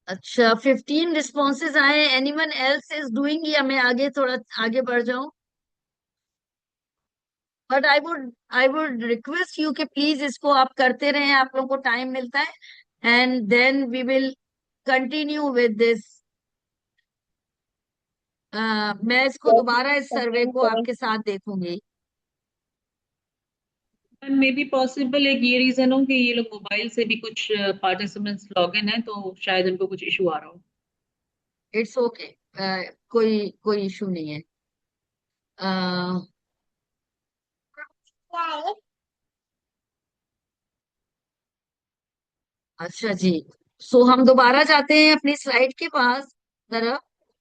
अच्छा, 15 रिस्पॉन्सेज आए। Anyone else is doing, या मैं आगे थोड़ा आगे बढ़ जाऊं? But I would request you कि प्लीज इसको आप करते रहें, आप लोगों को टाइम मिलता है, and then we will continue with this. मैं इसको दोबारा इस सर्वे कंटिन्यू को करें। आपके साथ देखूंगी। मे बी पॉसिबल एक ये रीजन हो कि ये लोग मोबाइल से भी कुछ पार्टिसिपेंट्स लॉग इन है, तो शायद उनको कुछ इशू आ रहा हो। इट्स ओके, कोई कोई इशू नहीं है। अ, अच्छा जी। सो हम दोबारा जाते हैं अपनी स्लाइड के पास तरफ,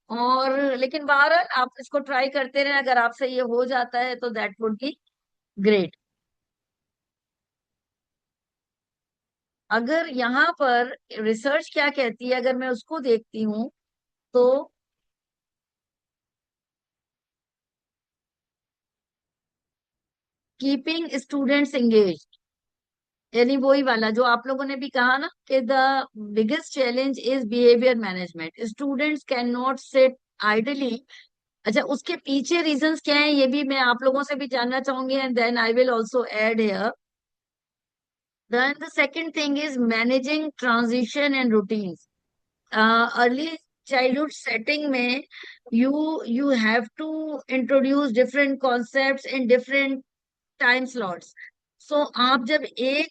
और लेकिन बहरहाल आप इसको ट्राई करते रहें, अगर आपसे ये हो जाता है तो दैट वुड बी ग्रेट। अगर यहाँ पर रिसर्च क्या कहती है, अगर मैं उसको देखती हूँ, तो कीपिंग स्टूडेंट्स एंगेज, यानी वही वाला जो आप लोगों ने भी कहा ना कि the biggest challenge is behaviour management, students can not sit ideally. अच्छा, उसके पीछे रीजंस क्या है, ये भी मैं आप लोगों से भी जानना चाहूंगी, and then I will also add here. Then the second thing is managing transition and routines. Early childhood setting में you you have to introduce different concepts in different time slots. So आप जब एक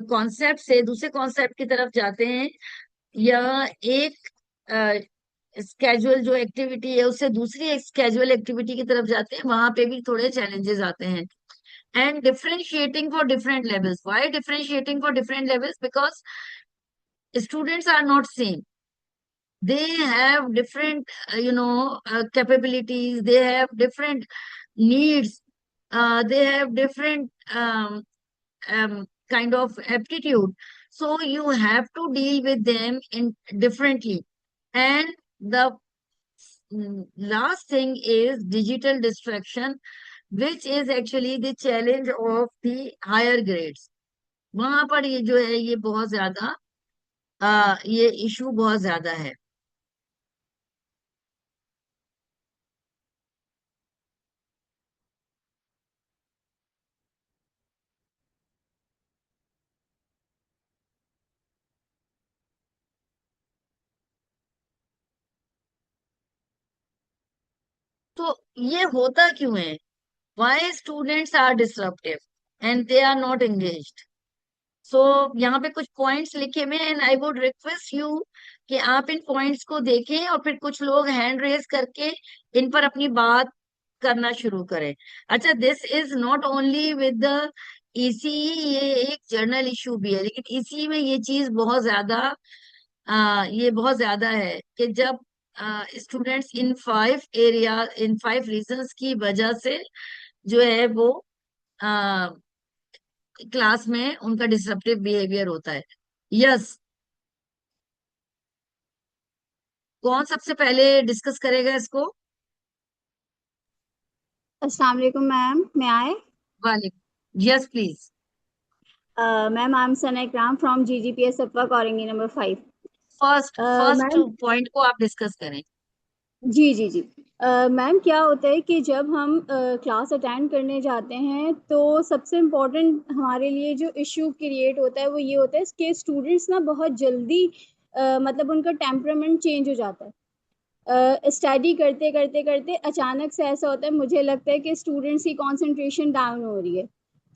concept से दूसरे concept की तरफ जाते हैं, या एक स्केजुअल जो एक्टिविटी है उससे दूसरी एक स्केजुअल एक्टिविटी की तरफ जाते हैं, वहां पे भी थोड़े चैलेंजेस आते हैं। And differentiating for different levels, why differentiating for different levels? Because students are not same, they have different capabilities, they have different needs, they have different kind of aptitude. So you have to deal with them in differently. And the last thing is digital distraction, which is actually the challenge of the higher grades. वहां पर ये जो है ये बहुत ज्यादा ये issue बहुत ज्यादा है। तो ये होता क्यों है? Why students are disruptive and they are not engaged? So यहाँ पे कुछ पॉइंट्स लिखे हुए हैं, and I would request you कि आप इन पॉइंट्स को देखें, और फिर कुछ लोग हैंड रेज करके इन पर अपनी बात करना शुरू करें। अच्छा, this is not only with the ECE, ये एक जर्नल इशू भी है, लेकिन ईसीई में ये चीज बहुत ज्यादा ये बहुत ज्यादा है कि जब स्टूडेंट्स इन 5 रीजंस की वजह से जो है वो क्लास में उनका डिसरप्टिव बिहेवियर होता है। यस, कौन सबसे पहले डिस्कस करेगा इसको? अस्सलाम वालेकुम मैम, मैं आए। वालेकुम, yes please. Ma'am, I am Sana Ikram from GGPS Satwa Korangi number 5। First first ma'am, point को आप डिस्कस करें। जी जी जी। मैम, क्या होता है कि जब हम क्लास अटेंड करने जाते हैं तो सबसे इम्पोर्टेंट हमारे लिए जो इशू क्रिएट होता है वो ये होता है कि स्टूडेंट्स ना बहुत जल्दी मतलब उनका टेम्परामेंट चेंज हो जाता है। स्टडी करते करते करते अचानक से ऐसा होता है, मुझे लगता है कि स्टूडेंट्स की कंसंट्रेशन डाउन हो रही है।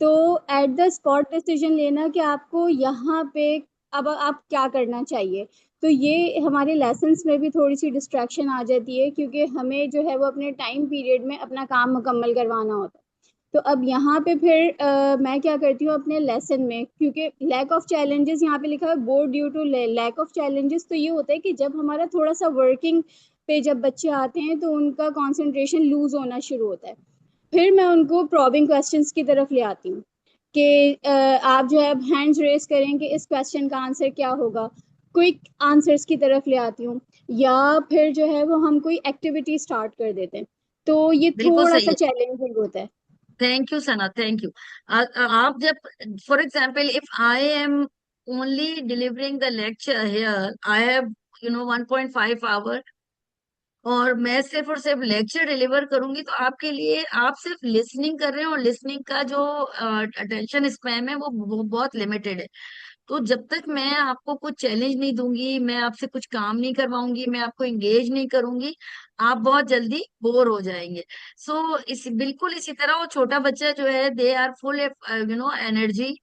तो एट द स्पॉट डिसीजन लेना कि आपको यहाँ पे अब आप क्या करना चाहिए, तो ये हमारे लेसन्स में भी थोड़ी सी डिस्ट्रैक्शन आ जाती है, क्योंकि हमें जो है वो अपने टाइम पीरियड में अपना काम मुकम्मल करवाना होता है। तो अब यहाँ पे फिर मैं क्या करती हूँ अपने लेसन में, क्योंकि लैक ऑफ चैलेंजेस यहाँ पे लिखा है board due to lack of challenges, तो ये होता है कि जब हमारा थोड़ा सा वर्किंग पे जब बच्चे आते हैं तो उनका कंसंट्रेशन लूज होना शुरू होता है। फिर मैं उनको प्रॉबिंग क्वेश्चंस की तरफ ले आती हूँ कि आप जो है हैंड्स रेस करें कि इस क्वेश्चन का आंसर क्या होगा। क्विक आंसर्स की तरफ ले आती हूँ, या फिर जो है वो हम कोई एक्टिविटी स्टार्ट कर देते हैं। तो ये बिल्कुल थोड़ा सही सा है। चैलेंजिंग होता है। Thank you Sana, thank you. आप जब, for example, if I am only delivering the lecture here. I have 1.5 hour, और मैं सिर्फ और सिर्फ लेक्चर डिलीवर करूंगी तो आपके लिए, आप सिर्फ लिसनिंग कर रहे हैं और लिसनिंग का जो अटेंशन स्पैम है वो बहुत लिमिटेड है। तो जब तक मैं आपको कुछ चैलेंज नहीं दूंगी, मैं आपसे कुछ काम नहीं करवाऊंगी, मैं आपको एंगेज नहीं करूंगी, आप बहुत जल्दी बोर हो जाएंगे। सो इस बिल्कुल इसी तरह वो छोटा बच्चा जो है, दे आर फुल एनर्जी,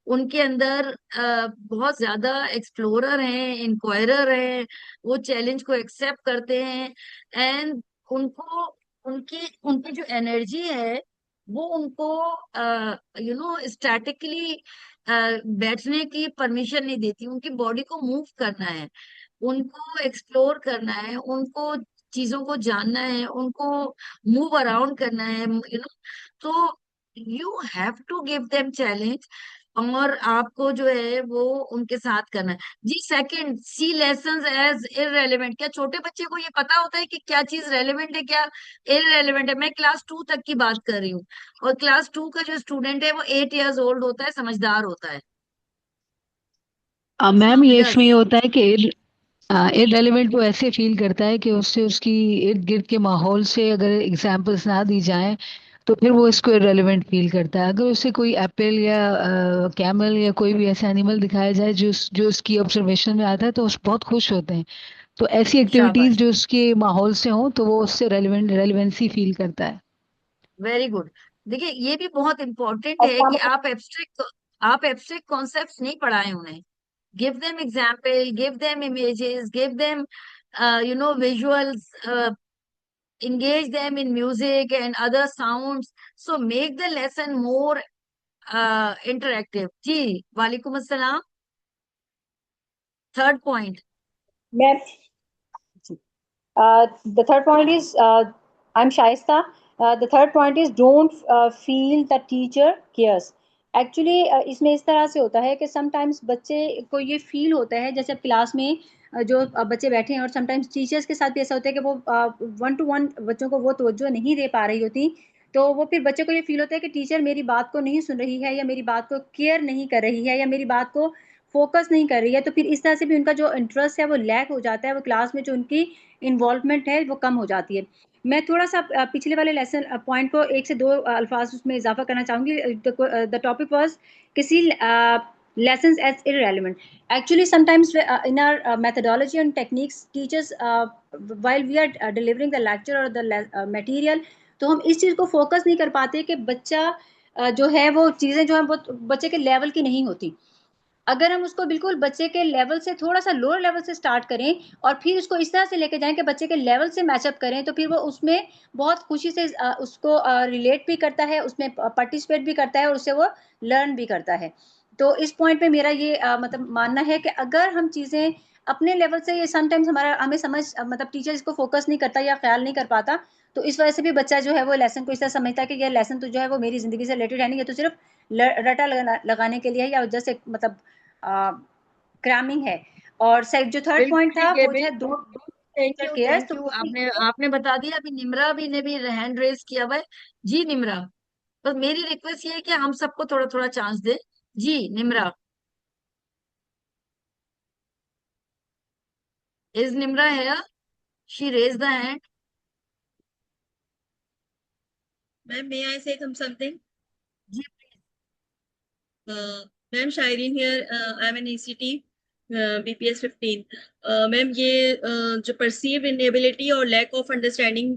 उनके अंदर बहुत ज्यादा एक्सप्लोरर हैं, इंक्वायरर हैं, वो चैलेंज को एक्सेप्ट करते हैं। एंड उनको, उनकी उनकी जो एनर्जी है वो उनको स्टैटिकली बैठने की परमिशन नहीं देती। उनकी बॉडी को मूव करना है, उनको एक्सप्लोर करना है, उनको चीजों को जानना है, उनको मूव अराउंड करना है, तो you have to give them challenge, और आपको जो है वो उनके साथ करना है। जी second, see lessons as irrelevant. क्या छोटे बच्चे को ये पता होता है कि क्या चीज रेलेवेंट है, क्या इररेलेवेंट है? मैं क्लास 2 तक की बात कर रही हूँ, और क्लास 2 का जो स्टूडेंट है वो 8 years ओल्ड होता है, समझदार होता है। मैम ये यस। इसमें ये होता है कि इररेलेवेंट वो ऐसे फील करता है कि उससे उसकी इर्द गिर्द के माहौल से अगर एग्जाम्पल्स ना दी जाएं तो फिर वो इसको इररेलेवेंट फील करता है। अगर उसे कोई एप्पल या कैमल या कोई भी ऐसा एनिमल दिखाया जाए जो उसकी ऑब्जर्वेशन में आता है तो उस बहुत खुश होते हैं। तो ऐसी एक्टिविटीज शाबाश, जो उसके माहौल से हों तो वो उससे रेलेवेंसी फील करता है। Very good. देखिए ये भी बहुत इंपॉर्टेंट है कि आप एब्स्ट्रैक्ट कॉन्सेप्ट्स नहीं पढ़ाएं उन्हें। Give them example, give them images, give them visuals, engage them in music and other sounds, so make the lesson more interactive। जी, वालेकुम अस्सलाम। Third point. Ma'am, the third point is I'm Shaista. The third point is don't feel the teacher cares. Actually इसमें इस तरह से होता है कि sometimes बच्चे को ये फील होता है, जैसे क्लास में जो बच्चे बैठे हैं, और समटाइम्स टीचर्स के साथ भी ऐसा होता है कि वो 1 to 1 बच्चों को वो तवज्जो नहीं दे पा रही होती। तो वो फिर बच्चे को ये फील होता है कि टीचर मेरी बात को नहीं सुन रही है, या मेरी बात को केयर नहीं कर रही है, या मेरी बात को फोकस नहीं कर रही है। तो फिर इस तरह से भी उनका जो इंटरेस्ट है वो लैक हो जाता है, वो क्लास में जो उनकी इन्वॉल्वमेंट है वो कम हो जाती है। मैं थोड़ा सा पिछले वाले लेसन पॉइंट को 1 से 2 अल्फाज उसमें इजाफा करना चाहूँगी। द टॉपिक वाज किसी lessons as irrelevant. Actually, sometimes in our methodology and techniques, teachers, while we are delivering the lecture or the material, तो हम इस चीज़ को फोकस नहीं कर पाते कि बच्चा जो है वो चीज़ें जो है वो बच्चे के लेवल की नहीं होती। अगर हम उसको बिल्कुल बच्चे के लेवल से थोड़ा सा लोअर लेवल से स्टार्ट करें और फिर उसको इस तरह से लेके जाएं कि बच्चे के लेवल से मैचअप करें, तो फिर वो उसमें बहुत खुशी से उसको रिलेट भी करता है, उसमें पार्टिसिपेट भी करता है, और उससे वो लर्न भी करता है। तो इस पॉइंट पे मेरा ये मतलब मानना है कि अगर हम चीज़ें अपने लेवल से, ये समटाइम्स हमें समझ मतलब टीचर इसको फोकस नहीं करता या ख्याल नहीं कर पाता, तो इस वजह से भी बच्चा जो है वो लेसन को इस तरह समझता है कि ये लेसन तो जो है वो मेरी ज़िंदगी से रिलेटेड है नहीं, ये तो सिर्फ रटा लगाने के लिए है, या जैसे मतलब क्रैमिंग है। और जो थर्ड बिल्कुल पॉइंट था ठीक है, वो जो है बिल्कुल। Don't thank teacher you, cares. Thank तो यू, आपने आपने बता दिया। अभी निम्रा भी ने भी हैंड रेज किया हुआ है। जी निम्रा, बस मेरी रिक्वेस्ट ये है कि हम सबको थोड़ा थोड़ा chance they. Ji Nimra, is Nimra है? She raise the hand. Ma'am, may I say something? जी Ma'am, Shireen here. I'm an ECT, BPS 15. Ma'am ये जो परसीव इनेबिलिटी और लैक ऑफ अंडरस्टैंडिंग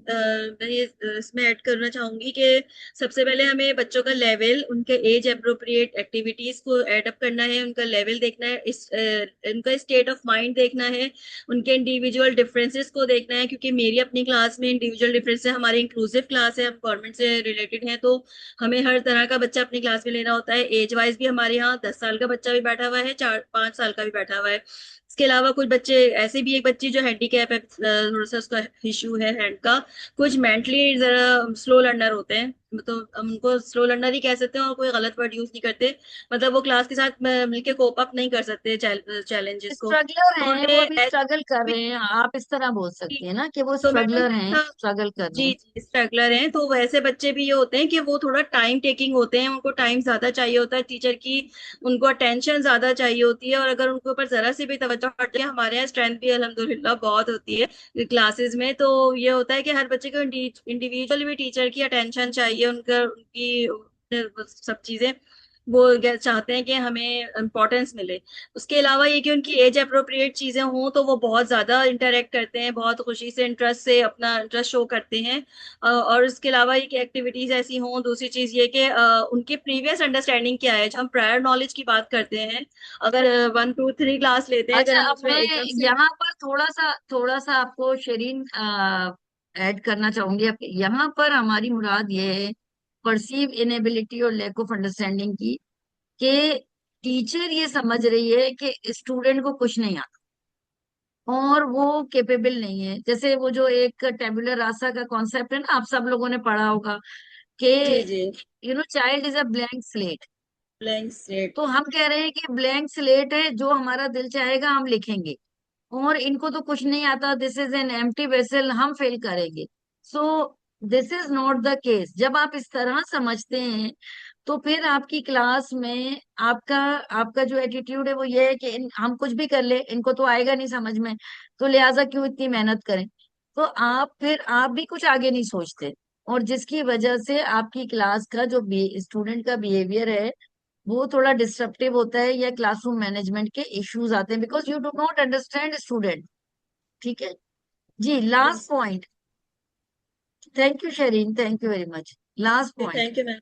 मैं ये इसमें ऐड करना चाहूंगी कि सबसे पहले हमें बच्चों का लेवल, उनके एज अप्रोप्रिएट एक्टिविटीज को ऐड अप करना है, उनका लेवल देखना है, उनका स्टेट ऑफ माइंड देखना है, उनके इंडिविजुअल डिफरेंसेस को देखना है। क्योंकि मेरी अपनी क्लास में इंडिविजुअल डिफरेंस है, हमारी इंक्लूसिव क्लास है, हम गवर्नमेंट से रिलेटेड हैं, तो हमें हर तरह का बच्चा अपनी क्लास में लेना होता है। एज वाइज भी हमारे यहाँ 10 साल का बच्चा भी बैठा हुआ है, 4-5 साल का भी बैठा हुआ है। इसके अलावा कुछ बच्चे ऐसे भी, एक बच्ची जो हैंडीकैप है, थोड़ा सा उसका इश्यू है हैंड का, कुछ मेंटली जरा स्लो लर्नर होते हैं, मतलब हम उनको स्लो लर्नर ही कह सकते हैं और कोई गलत वर्ड यूज नहीं करते। मतलब वो क्लास के साथ मिलके कोप अप नहीं कर सकते चैलेंजेस को। स्ट्रगलर तो हैं, वो उन्हें अभी स्ट्रगल कर रहे हैं, आप इस तरह बोल सकती है ना कि वो तो मैडम स्ट्रगलर हैं, ऐसा, स्ट्रगल कर रहे जी हैं। जी स्ट्रगलर हैं, तो वैसे बच्चे भी ये होते हैं कि वो थोड़ा टाइम टेकिंग होते हैं, उनको टाइम ज्यादा चाहिए होता है टीचर की, उनको अटेंशन ज्यादा चाहिए होती है। और अगर उनके ऊपर जरा सी भी तवज्जो हट जाए, हमारे यहाँ स्ट्रेंथ भी अल्हम्दुलिल्लाह बहुत होती है क्लासेस में, तो ये होता है कि हर बच्चे को इंडिविजुअली भी टीचर की अटेंशन चाहिए, उनका उनकी सब चीजें वो चाहते हैं कि हमें इम्पोर्टेंस मिले। उसके अलावा ये कि उनकी एज अप्रोप्रिएट चीजें हों तो वो बहुत ज्यादा इंटरेक्ट करते हैं, बहुत खुशी से इंटरेस्ट से अपना इंटरेस्ट शो करते हैं। और इसके अलावा ये कि एक्टिविटीज ऐसी हों। दूसरी चीज ये कि उनकी प्रीवियस अंडरस्टैंडिंग क्या है, जब हम प्रायर नॉलेज की बात करते हैं, अगर 1 2 3 क्लास लेते हैं, अगर अच्छा, हम अब उसमें मैं एकदम से। यहाँ पर थोड़ा सा आपको शेरीन ऐड करना चाहूंगी। अब यहाँ पर हमारी मुराद ये है परसीव इनेबिलिटी और लैक ऑफ अंडरस्टैंडिंग की, कि टीचर ये समझ रही है कि स्टूडेंट को कुछ नहीं आता और वो केपेबल नहीं है। जैसे वो जो एक टेबुलर रासा का कॉन्सेप्ट है ना, आप सब लोगों ने पढ़ा होगा कि जी जी child is a blank slate. Blank slate. तो हम कह रहे हैं कि ब्लैंक स्लेट है, जो हमारा दिल चाहेगा हम लिखेंगे, और इनको तो कुछ नहीं आता, this is an empty vessel, हम फेल करेंगे। सो this is not the case. जब आप इस तरह समझते हैं तो फिर आपकी क्लास में आपका आपका जो एटीट्यूड है वो ये है कि हम कुछ भी कर ले, इनको तो आएगा नहीं समझ में, तो लिहाजा क्यों इतनी मेहनत करें। तो आप भी कुछ आगे नहीं सोचते, और जिसकी वजह से आपकी क्लास का जो स्टूडेंट का बिहेवियर है वो थोड़ा डिस्ट्रप्टिव होता है, या क्लासरूम मैनेजमेंट के इश्यूज आते हैं, because you do not understand student. ठीक है जी, last point. Thank you Sherin, thank you very much. Last point. Thank you ma'am.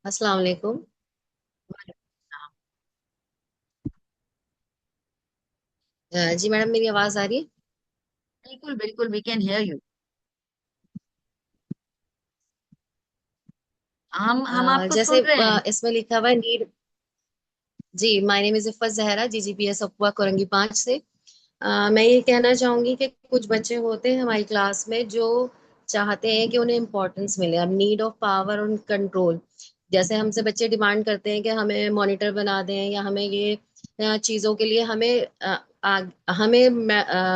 अस्सलाम वालेकुम। जी मैडम, मेरी आवाज आ रही है? बिल्कुल बिल्कुल, वी कैन हियर यू। हम आपको जैसे सुन रहे हैं। इसमें लिखा हुआ है नीड। जी, my name is Iffat Zahra, GGPS अफवा कोरंगी 5 से। मैं ये कहना चाहूंगी कि कुछ बच्चे होते हैं हमारी क्लास में जो चाहते हैं कि उन्हें इम्पोर्टेंस मिले। अब नीड ऑफ पावर और कंट्रोल, जैसे हमसे बच्चे डिमांड करते हैं कि हमें मॉनिटर बना दें, या हमें ये चीज़ों के लिए हमें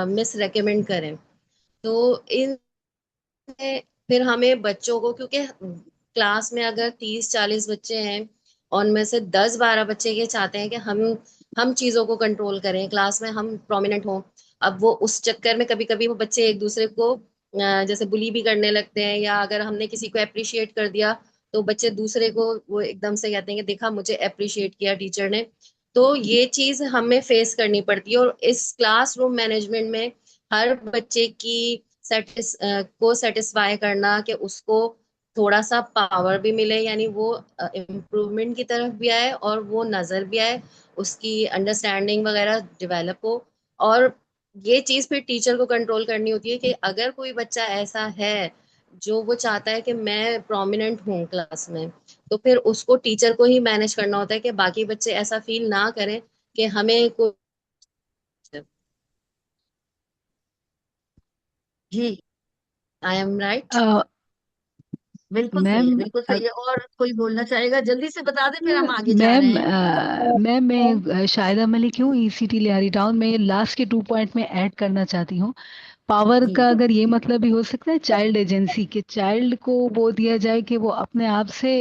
मिस रेकमेंड करें। तो इन फिर हमें बच्चों को, क्योंकि क्लास में अगर 30 40 बच्चे हैं, और उनमें से 10 12 बच्चे ये चाहते हैं कि हम चीजों को कंट्रोल करें, क्लास में हम प्रोमिनेंट हों। अब वो उस चक्कर में कभी कभी वो बच्चे एक दूसरे को जैसे बुली भी करने लगते हैं, या अगर हमने किसी को अप्रिशिएट कर दिया तो बच्चे दूसरे को वो एकदम से कहते हैं कि देखा, मुझे अप्रिशिएट किया टीचर ने। तो ये चीज हमें फेस करनी पड़ती है। और इस क्लासरूम मैनेजमेंट में हर बच्चे की को सेटिस्फाई करना, कि उसको थोड़ा सा पावर भी मिले, यानी वो इम्प्रूवमेंट की तरफ भी आए और वो नजर भी आए, उसकी अंडरस्टैंडिंग वगैरह डेवलप हो। और ये चीज फिर टीचर को कंट्रोल करनी होती है कि अगर कोई बच्चा ऐसा है जो वो चाहता है कि मैं प्रोमिनेंट हूँ क्लास में, तो फिर उसको टीचर को ही मैनेज करना होता है कि बाकी बच्चे ऐसा फील ना करें कि हमें कोई। जी आई एम राइट? बिल्कुल सही है, मैम बिल्कुल सही है। और कोई बोलना चाहेगा जल्दी से बता दे, फिर हम आगे जा रहे मैम हैं। मैं शाहिदा मलिक हूँ, ईसीटी लियारी टाउन में। लास्ट के 2 पॉइंट में ऐड करना चाहती हूँ। पावर जी का अगर ये मतलब भी हो सकता है चाइल्ड एजेंसी, के चाइल्ड को वो दिया जाए कि वो अपने आप से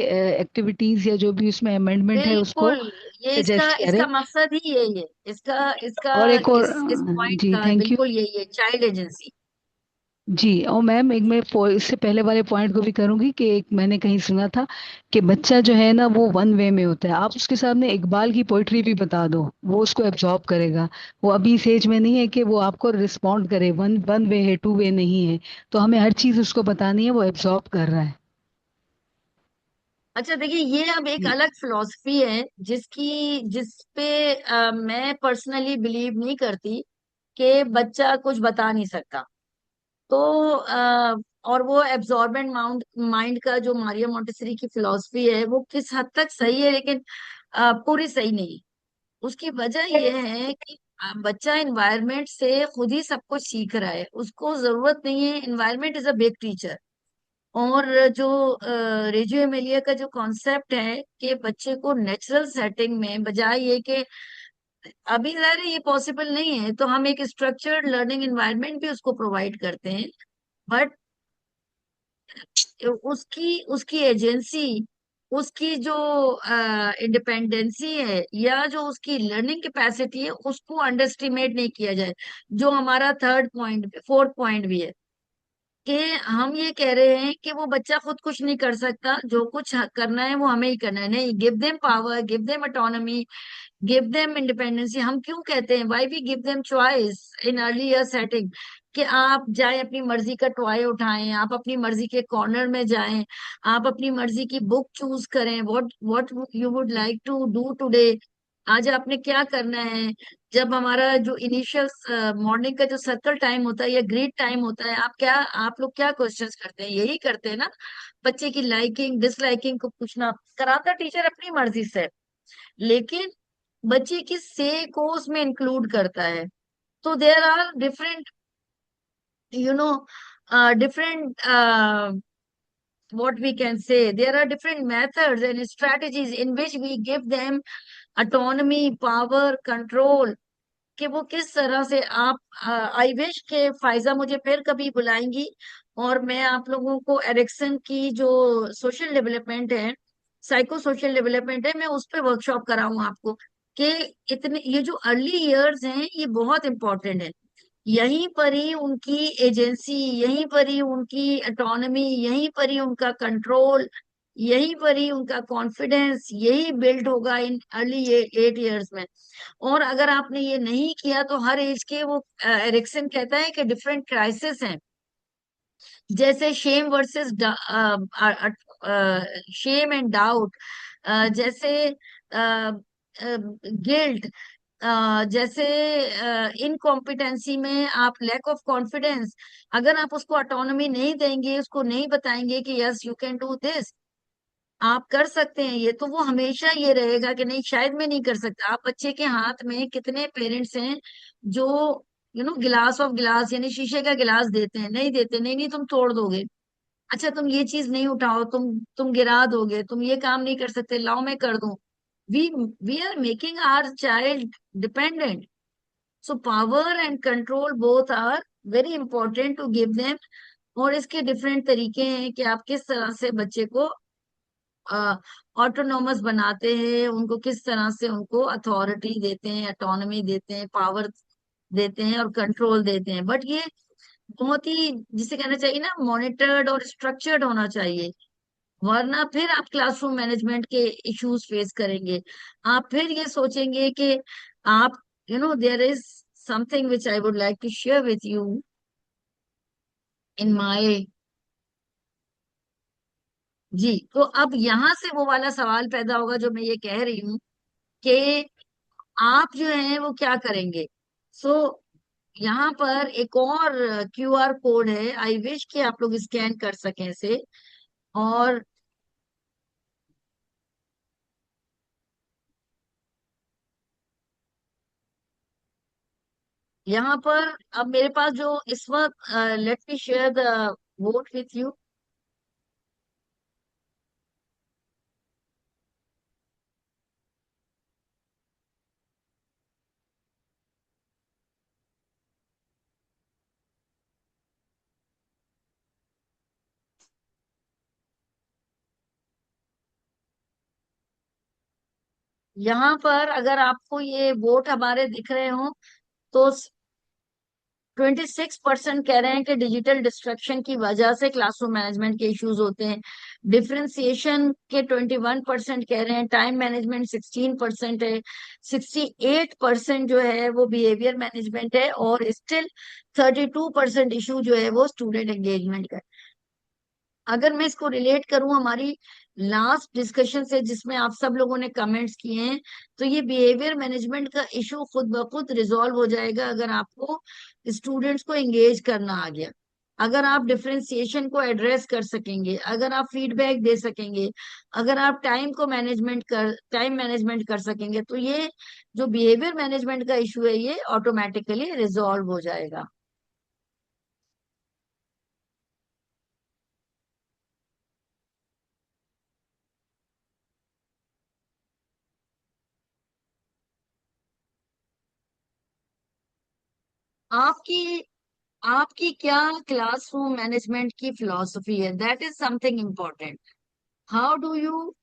एक्टिविटीज या जो भी उसमें अमेंडमेंट है उसको बिल्कुल, ये इसका सजेस्ट इसका करे। मकसद ही यही है, इसका इसका और एक और इस पॉइंट जी का थैंक यू। बिल्कुल यही है, चाइल्ड एजेंसी। जी, और मैम एक मैं इससे पहले वाले पॉइंट को भी करूंगी कि एक मैंने कहीं सुना था कि बच्चा जो है ना वो वन वे में होता है। आप उसके सामने इकबाल की पोइट्री भी बता दो, वो उसको एब्जॉर्ब करेगा। वो अभी इस एज में नहीं है कि वो आपको रिस्पॉन्ड करे, वन वन वे है, टू वे नहीं है। तो हमें हर चीज उसको बतानी है, वो एब्जॉर्ब कर रहा है। अच्छा देखिए, ये अब एक जी अलग फिलॉसफी है जिस पे मैं पर्सनली बिलीव नहीं करती कि बच्चा कुछ बता नहीं सकता। तो और वो एब्जॉर्बेंट माइंड का जो मारिया मोंटेसरी की फिलॉसफी है वो किस हद तक सही है, लेकिन पूरी सही नहीं। उसकी वजह यह है कि बच्चा एनवायरनमेंट से खुद ही सब कुछ सीख रहा है, उसको जरूरत नहीं है, environment is a big teacher. और जो रेजियो एमिलिया का जो कॉन्सेप्ट है कि बच्चे को नेचुरल सेटिंग में, बजाय ये कि अभी ज़ाहिर है ये पॉसिबल नहीं है, तो हम एक स्ट्रक्चर्ड लर्निंग एनवायरनमेंट भी उसको प्रोवाइड करते हैं, बट उसकी उसकी एजेंसी, उसकी जो इंडिपेंडेंसी है, या जो उसकी लर्निंग कैपेसिटी है, उसको अंडरस्टिमेट नहीं किया जाए। जो हमारा थर्ड पॉइंट, फोर्थ पॉइंट भी है कि हम ये कह रहे हैं कि वो बच्चा खुद कुछ नहीं कर सकता, जो कुछ करना है वो हमें ही करना है। नहीं, give them power, give them autonomy, give them independency. हम क्यों कहते हैं, why we give them choice in early year setting, कि आप जाए अपनी मर्जी का टॉय उठाएं, आप अपनी मर्जी के कॉर्नर में जाएं, आप अपनी मर्जी की बुक चूज करें, what you would like to do today, आज आपने क्या करना है। जब हमारा जो इनिशियल मॉर्निंग का जो सर्कल टाइम होता है या ग्रीड टाइम होता है, आप लोग क्या क्वेश्चंस करते हैं, यही करते हैं ना, बच्चे की लाइकिंग डिसलाइकिंग को पूछना। कराता टीचर अपनी मर्जी से, लेकिन बच्चे की से को उसमें इंक्लूड करता है। तो there are different, you know, different, what we can say, there are different methods and strategies in which we give them autonomy, power, control, कि वो किस तरह से आप, आई विश के फायजा मुझे फिर कभी बुलाएंगी और मैं आप लोगों को एरिक्सन की जो सोशल डेवलपमेंट है, साइको सोशल डेवलपमेंट है, मैं उस पर वर्कशॉप कराऊं आपको। कि इतने ये जो अर्ली इयर्स हैं ये बहुत इंपॉर्टेंट है, यहीं पर ही उनकी एजेंसी, यहीं पर ही उनकी ऑटोनॉमी, यहीं पर ही उनका कंट्रोल, यहीं पर ही उनका कॉन्फिडेंस, यही बिल्ड होगा इन अर्ली 8 इयर्स में। और अगर आपने ये नहीं किया तो हर एज के वो, एरिक्सन कहता है कि डिफरेंट क्राइसिस हैं, जैसे shame versus shame and doubt, जैसे गिल्ट, जैसे इनकॉम्पिटेंसी में आप लैक ऑफ कॉन्फिडेंस। अगर आप उसको ऑटोनॉमी नहीं देंगे, उसको नहीं बताएंगे कि yes you can do this, आप कर सकते हैं ये, तो वो हमेशा ये रहेगा कि नहीं शायद मैं नहीं कर सकता। आप बच्चे के हाथ में, कितने पेरेंट्स हैं जो गिलास ऑफ गिलास यानी शीशे का गिलास देते हैं, नहीं देते, नहीं नहीं तुम तोड़ दोगे, अच्छा तुम ये चीज नहीं उठाओ, तुम गिरा दोगे, तुम ये काम नहीं कर सकते, लाओ मैं कर दूं। We we are making our child dependent. So power and control both are very important to give them. और इसके डिफरेंट तरीके हैं कि आप किस तरह से बच्चे को ऑटोनोमस बनाते हैं, उनको किस तरह से उनको अथॉरिटी देते हैं, ऑटोनॉमी देते हैं, पावर देते हैं और कंट्रोल देते हैं। बट ये बहुत ही, जिसे कहना चाहिए ना, मॉनिटर्ड और स्ट्रक्चर्ड होना चाहिए, वरना फिर आप क्लासरूम मैनेजमेंट के इश्यूज फेस करेंगे। आप फिर ये सोचेंगे कि आप, there is something which I would like to share with you in my, जी। तो अब यहाँ से वो वाला सवाल पैदा होगा जो मैं ये कह रही हूँ कि आप जो है वो क्या करेंगे। सो यहाँ पर एक और क्यूआर कोड है, आई विश कि आप लोग स्कैन कर सकें इसे। और यहाँ पर अब मेरे पास जो इस वक्त, let me share the vote with you. यहाँ पर अगर आपको ये वोट हमारे दिख रहे हो तो 26% कह रहे हैं कि डिजिटल डिस्ट्रक्शन की वजह से क्लासरूम मैनेजमेंट के इश्यूज होते हैं। डिफरेंशिएशन के 21% कह रहे हैं। टाइम मैनेजमेंट 16% है। 68% जो है वो बिहेवियर मैनेजमेंट है। और स्टिल 32% इशू जो है वो स्टूडेंट एंगेजमेंट का है। अगर मैं इसको रिलेट करूं हमारी लास्ट डिस्कशन से, जिसमें आप सब लोगों ने कमेंट्स किए हैं, तो ये बिहेवियर मैनेजमेंट का इशू खुद ब खुद रिजॉल्व हो जाएगा अगर आपको स्टूडेंट्स को एंगेज करना आ गया। अगर आप डिफरेंशिएशन को एड्रेस कर सकेंगे, अगर आप फीडबैक दे सकेंगे, अगर आप टाइम मैनेजमेंट कर सकेंगे, तो ये जो बिहेवियर मैनेजमेंट का इशू है ये ऑटोमेटिकली रिजॉल्व हो जाएगा। आपकी आपकी क्या क्लासरूम मैनेजमेंट की फिलॉसफी है? That is something important. How do you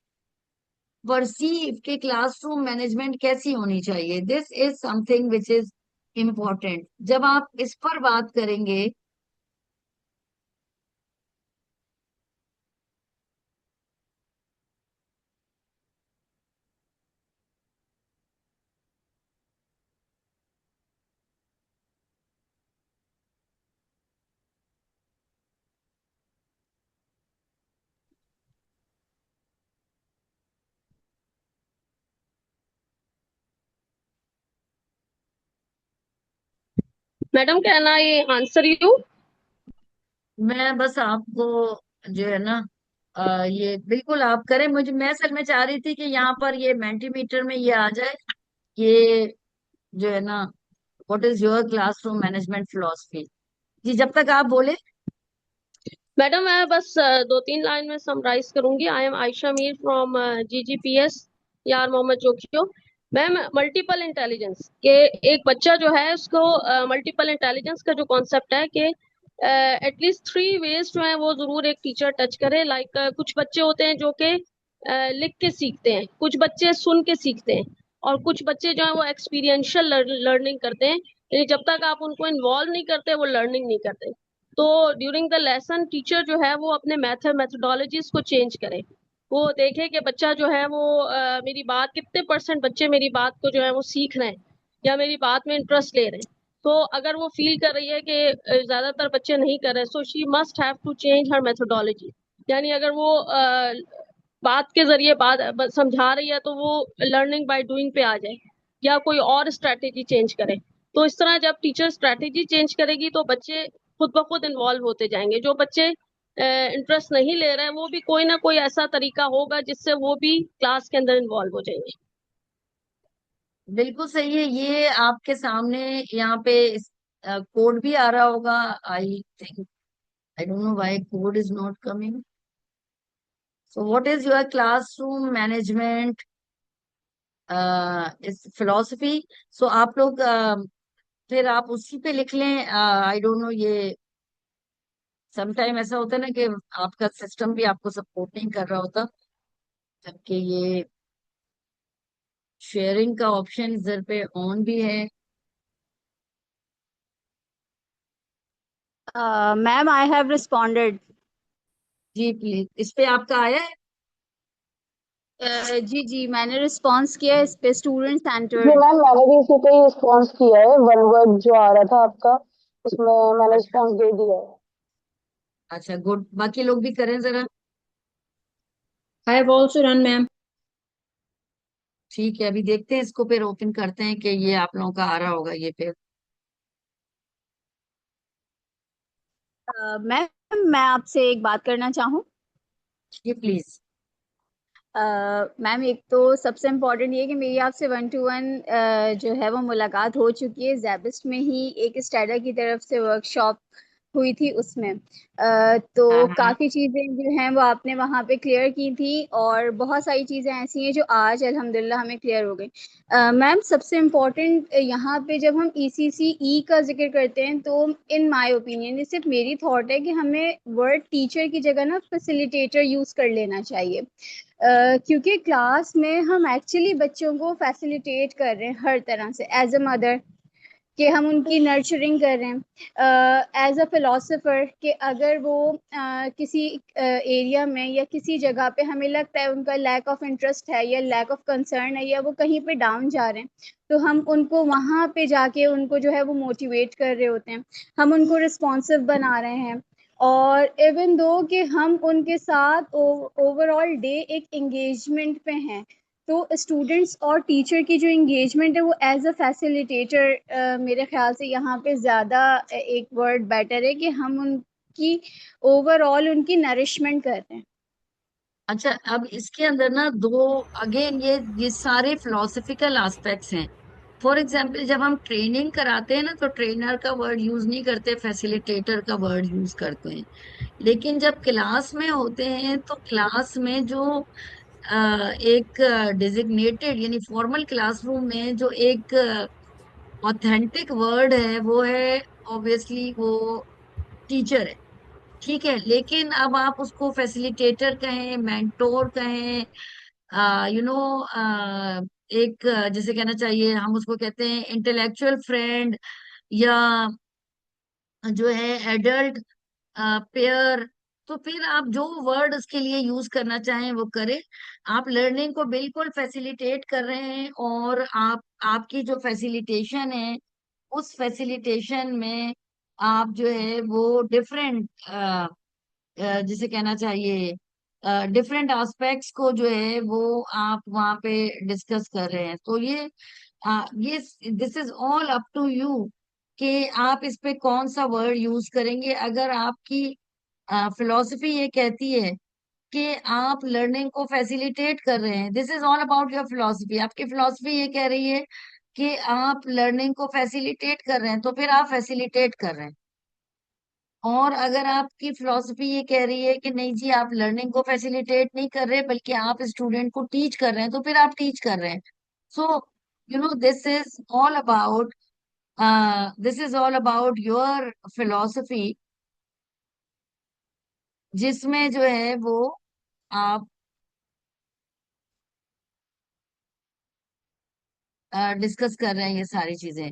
perceive के क्लासरूम मैनेजमेंट कैसी होनी चाहिए? This is something which is important. जब आप इस पर बात करेंगे, madam can I answer you? मैं बस आपको जो है ना ये बिल्कुल आप करें। मैं असल में चाह रही थी कि यहाँ पर ये मेंटीमीटर में ये आ जाए, ये जो है ना, what is your classroom management philosophy. जी, जब तक आप बोले। मैडम मैं बस 2-3 लाइन में समराइज करूंगी। I am Ayesha Mir from GGPS यार Mohammad Jokhio. Ma'am multiple intelligence के एक बच्चा जो है उसको मल्टीपल इंटेलिजेंस का जो कॉन्सेप्ट है कि एटलीस्ट 3 वेज जो है वो जरूर एक टीचर टच करे। लाइक कुछ बच्चे होते हैं जो कि लिख के सीखते हैं, कुछ बच्चे सुन के सीखते हैं, और कुछ बच्चे जो है वो एक्सपीरियंशियल लर्निंग करते हैं। यानी जब तक आप उनको इन्वॉल्व नहीं करते वो लर्निंग नहीं करते। तो ड्यूरिंग द लेसन टीचर जो है वो अपने मेथोडोलॉजीज को चेंज करे। वो देखे कि बच्चा जो है वो मेरी बात कितने % बच्चे मेरी बात को जो है वो सीख रहे हैं या मेरी बात में इंटरेस्ट ले रहे हैं। तो अगर वो फील कर रही है कि ज्यादातर बच्चे नहीं कर रहे, so she must have to change her methodology. यानी अगर वो बात के जरिए बात समझा रही है तो वो लर्निंग बाय डूइंग पे आ जाए या कोई और स्ट्रैटेजी चेंज करे। तो इस तरह जब टीचर स्ट्रैटेजी चेंज करेगी तो बच्चे खुद ब खुद इन्वॉल्व होते जाएंगे। जो बच्चे इंटरेस्ट नहीं ले रहे हैं वो भी कोई ना कोई ऐसा तरीका होगा जिससे वो भी क्लास के अंदर इन्वॉल्व हो जाएंगे। बिल्कुल सही है। ये आपके सामने यहाँ पे कोड भी आ रहा होगा। I think, I don't know why code is not coming. So what is your classroom management इस फिलोसफी? सो आप लोग फिर आप उसी पे लिख लें। आई डोंट नो, ये समटाइम ऐसा होता है ना कि आपका सिस्टम भी आपको सपोर्ट नहीं कर रहा होता, जबकि ये शेयरिंग का ऑप्शन इधर पे ऑन भी है। Ma'am I have responded. जी प्लीज, इस पे आपका आया है? जी जी, मैंने रिस्पॉन्स किया है इस पे, स्टूडेंट जी सेंटर्ड। मैम, मैंने भी इसी पे रिस्पॉन्स किया है। वन वर्ड जो आ रहा था आपका, उसमें मैंने अच्छा रिस्पॉन्स दे दिया है। अच्छा, गुड। बाकी लोग भी करें जरा। I have also run ma'am. ठीक है, अभी देखते हैं, इसको फिर ओपन करते हैं कि ये आप लोगों का आ रहा होगा ये फिर। मैम मैं आपसे एक बात करना चाहूँ। जी प्लीज। मैम एक तो सबसे इम्पोर्टेंट ये कि मेरी आपसे 1-to-1 जो है वो मुलाकात हो चुकी है। जैबिस्ट में ही एक स्टाडा की तरफ से वर्कशॉप हुई थी, उसमें हाँ तो हाँ। काफ़ी चीज़ें जो हैं वो आपने वहाँ पे क्लियर की थी, और बहुत सारी चीज़ें ऐसी हैं जो आज अल्हम्दुलिल्लाह हमें क्लियर हो गई। मैम सबसे इम्पोर्टेंट यहाँ पे जब हम ECCE का जिक्र करते हैं तो इन माय ओपिनियन, ये सिर्फ मेरी थॉट है कि हमें वर्ड टीचर की जगह ना फैसिलिटेटर यूज़ कर लेना चाहिए। क्योंकि क्लास में हम एक्चुअली बच्चों को फैसिलिटेट कर रहे हैं हर तरह से, एज अ मदर कि हम उनकी नर्चरिंग कर रहे हैं, एज अ फिलोसोफर कि अगर वो किसी एरिया में या किसी जगह पे हमें लगता है उनका लैक ऑफ इंटरेस्ट है या लैक ऑफ कंसर्न है या वो कहीं पे डाउन जा रहे हैं, तो हम उनको वहाँ पे जाके उनको जो है वो मोटिवेट कर रहे होते हैं, हम उनको रिस्पॉन्सिव बना रहे हैं। और इवन दो कि हम उनके साथ ओवरऑल डे एक एंगेजमेंट पे हैं, तो स्टूडेंट्स और टीचर की जो इंगेजमेंट है वो एज अ फैसिलिटेटर मेरे ख्याल से यहाँ पे ज़्यादा एक वर्ड बेटर है कि हम की ओवरऑल उनकी नरिशमेंट कर रहे हैं। अच्छा, अब इसके अंदर ना दो, अगेन ये सारे फिलोसफिकल एस्पेक्ट्स हैं। फॉर एग्जाम्पल, जब हम ट्रेनिंग कराते हैं ना, तो ट्रेनर का वर्ड यूज नहीं करते, फैसिलिटेटर का वर्ड यूज करते हैं। लेकिन जब क्लास में होते हैं तो क्लास में जो एक डिजिग्नेटेड यानी फॉर्मल क्लासरूम में जो एक ऑथेंटिक वर्ड है वो है, ऑब्वियसली वो टीचर है। ठीक है, लेकिन अब आप उसको फैसिलिटेटर कहें, मेंटोर कहें, यू नो एक जैसे कहना चाहिए, हम उसको कहते हैं इंटेलेक्चुअल फ्रेंड, या जो है एडल्ट पेयर। तो फिर आप जो वर्ड उसके लिए यूज करना चाहें वो करें। आप लर्निंग को बिल्कुल फैसिलिटेट कर रहे हैं, और आप आपकी जो फैसिलिटेशन है उस फैसिलिटेशन में आप जो है वो डिफरेंट, जिसे कहना चाहिए डिफरेंट एस्पेक्ट्स को जो है वो आप वहाँ पे डिस्कस कर रहे हैं। तो ये this is all up to you कि आप इस पे कौन सा वर्ड यूज करेंगे। अगर आपकी फिलॉसफी ये कहती है कि आप लर्निंग को फैसिलिटेट कर रहे हैं, this is all about your philosophy, आपकी फिलॉसफी ये कह रही है कि आप लर्निंग को फैसिलिटेट कर रहे हैं, तो फिर आप फैसिलिटेट कर रहे हैं। और अगर आपकी फिलॉसफी ये कह रही है कि नहीं जी, आप लर्निंग को फैसिलिटेट नहीं कर रहे बल्कि आप स्टूडेंट को टीच कर रहे हैं, तो फिर आप टीच कर रहे हैं। सो this is all about, this is all about your philosophy, जिसमें जो है वो आप डिस्कस कर रहे हैं ये सारी चीजें।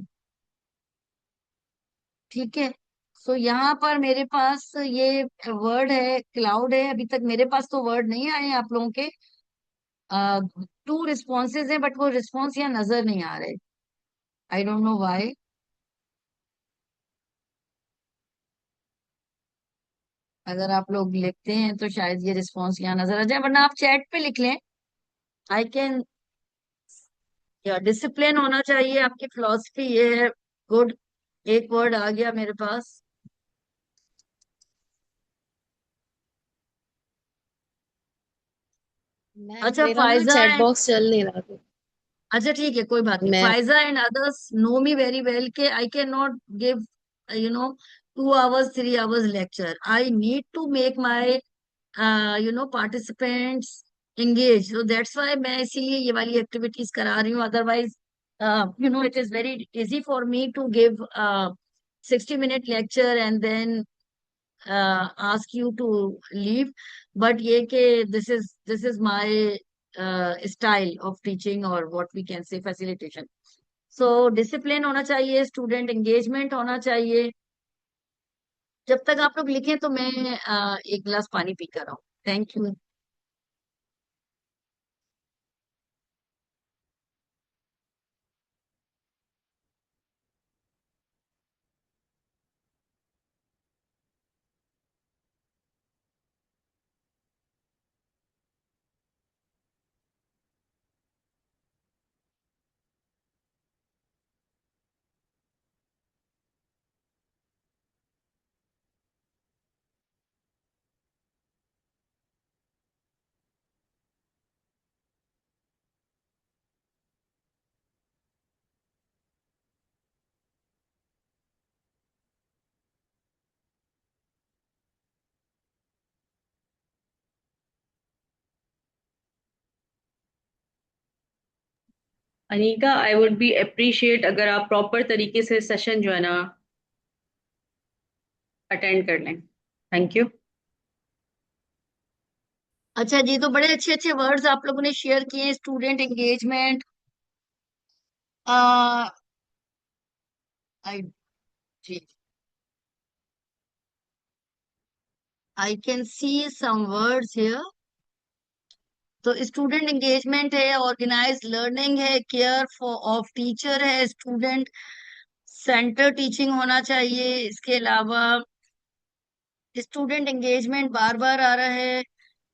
ठीक है। सो यहाँ पर मेरे पास ये वर्ड है, क्लाउड है। अभी तक मेरे पास तो वर्ड नहीं आए हैं आप लोगों के। टू रिस्पॉन्सेज हैं, बट वो रिस्पॉन्स यहाँ नजर नहीं आ रहे। I don't know why. अगर आप लोग लिखते हैं तो शायद ये रिस्पॉन्स यहाँ नजर आ जाए, वरना आप चैट पे लिख लें। आई कैन, या डिसिप्लिन होना चाहिए, आपकी फिलॉसफी ये है। गुड, एक वर्ड आ गया मेरे पास। मैम अच्छा, मेरा ना फायजा चैट एंड, बॉक्स चल नहीं रहा था। अच्छा ठीक है, कोई बात नहीं। मैं Faiza and others know me very well के I can not give, you know 2 hours 3 hours lecture. I need to make my participants engage, so that's why मैं इसीलिए ये वाली एक्टिविटीज करा रही हूँ। Otherwise it is very easy for me to give 60-minute lecture and then ask you to leave, but ये कि this is my style of teaching, or what we can say facilitation. So discipline होना चाहिए, student engagement होना चाहिए। जब तक आप लोग लिखें तो मैं एक गिलास पानी पी कर आऊँ। Thank you. Anika, I would be appreciate अगर आप प्रॉपर तरीके से सेशन जो है ना अटेंड कर लें। Thank you. अच्छा जी, तो बड़े अच्छे अच्छे वर्ड्स आप लोगों ने शेयर किए। स्टूडेंट एंगेजमेंट, आई जी, I can see some words here. तो स्टूडेंट एंगेजमेंट है, ऑर्गेनाइज लर्निंग है, केयर फॉर ऑफ टीचर है, स्टूडेंट सेंटर टीचिंग होना चाहिए। इसके अलावा स्टूडेंट एंगेजमेंट बार बार आ रहा है।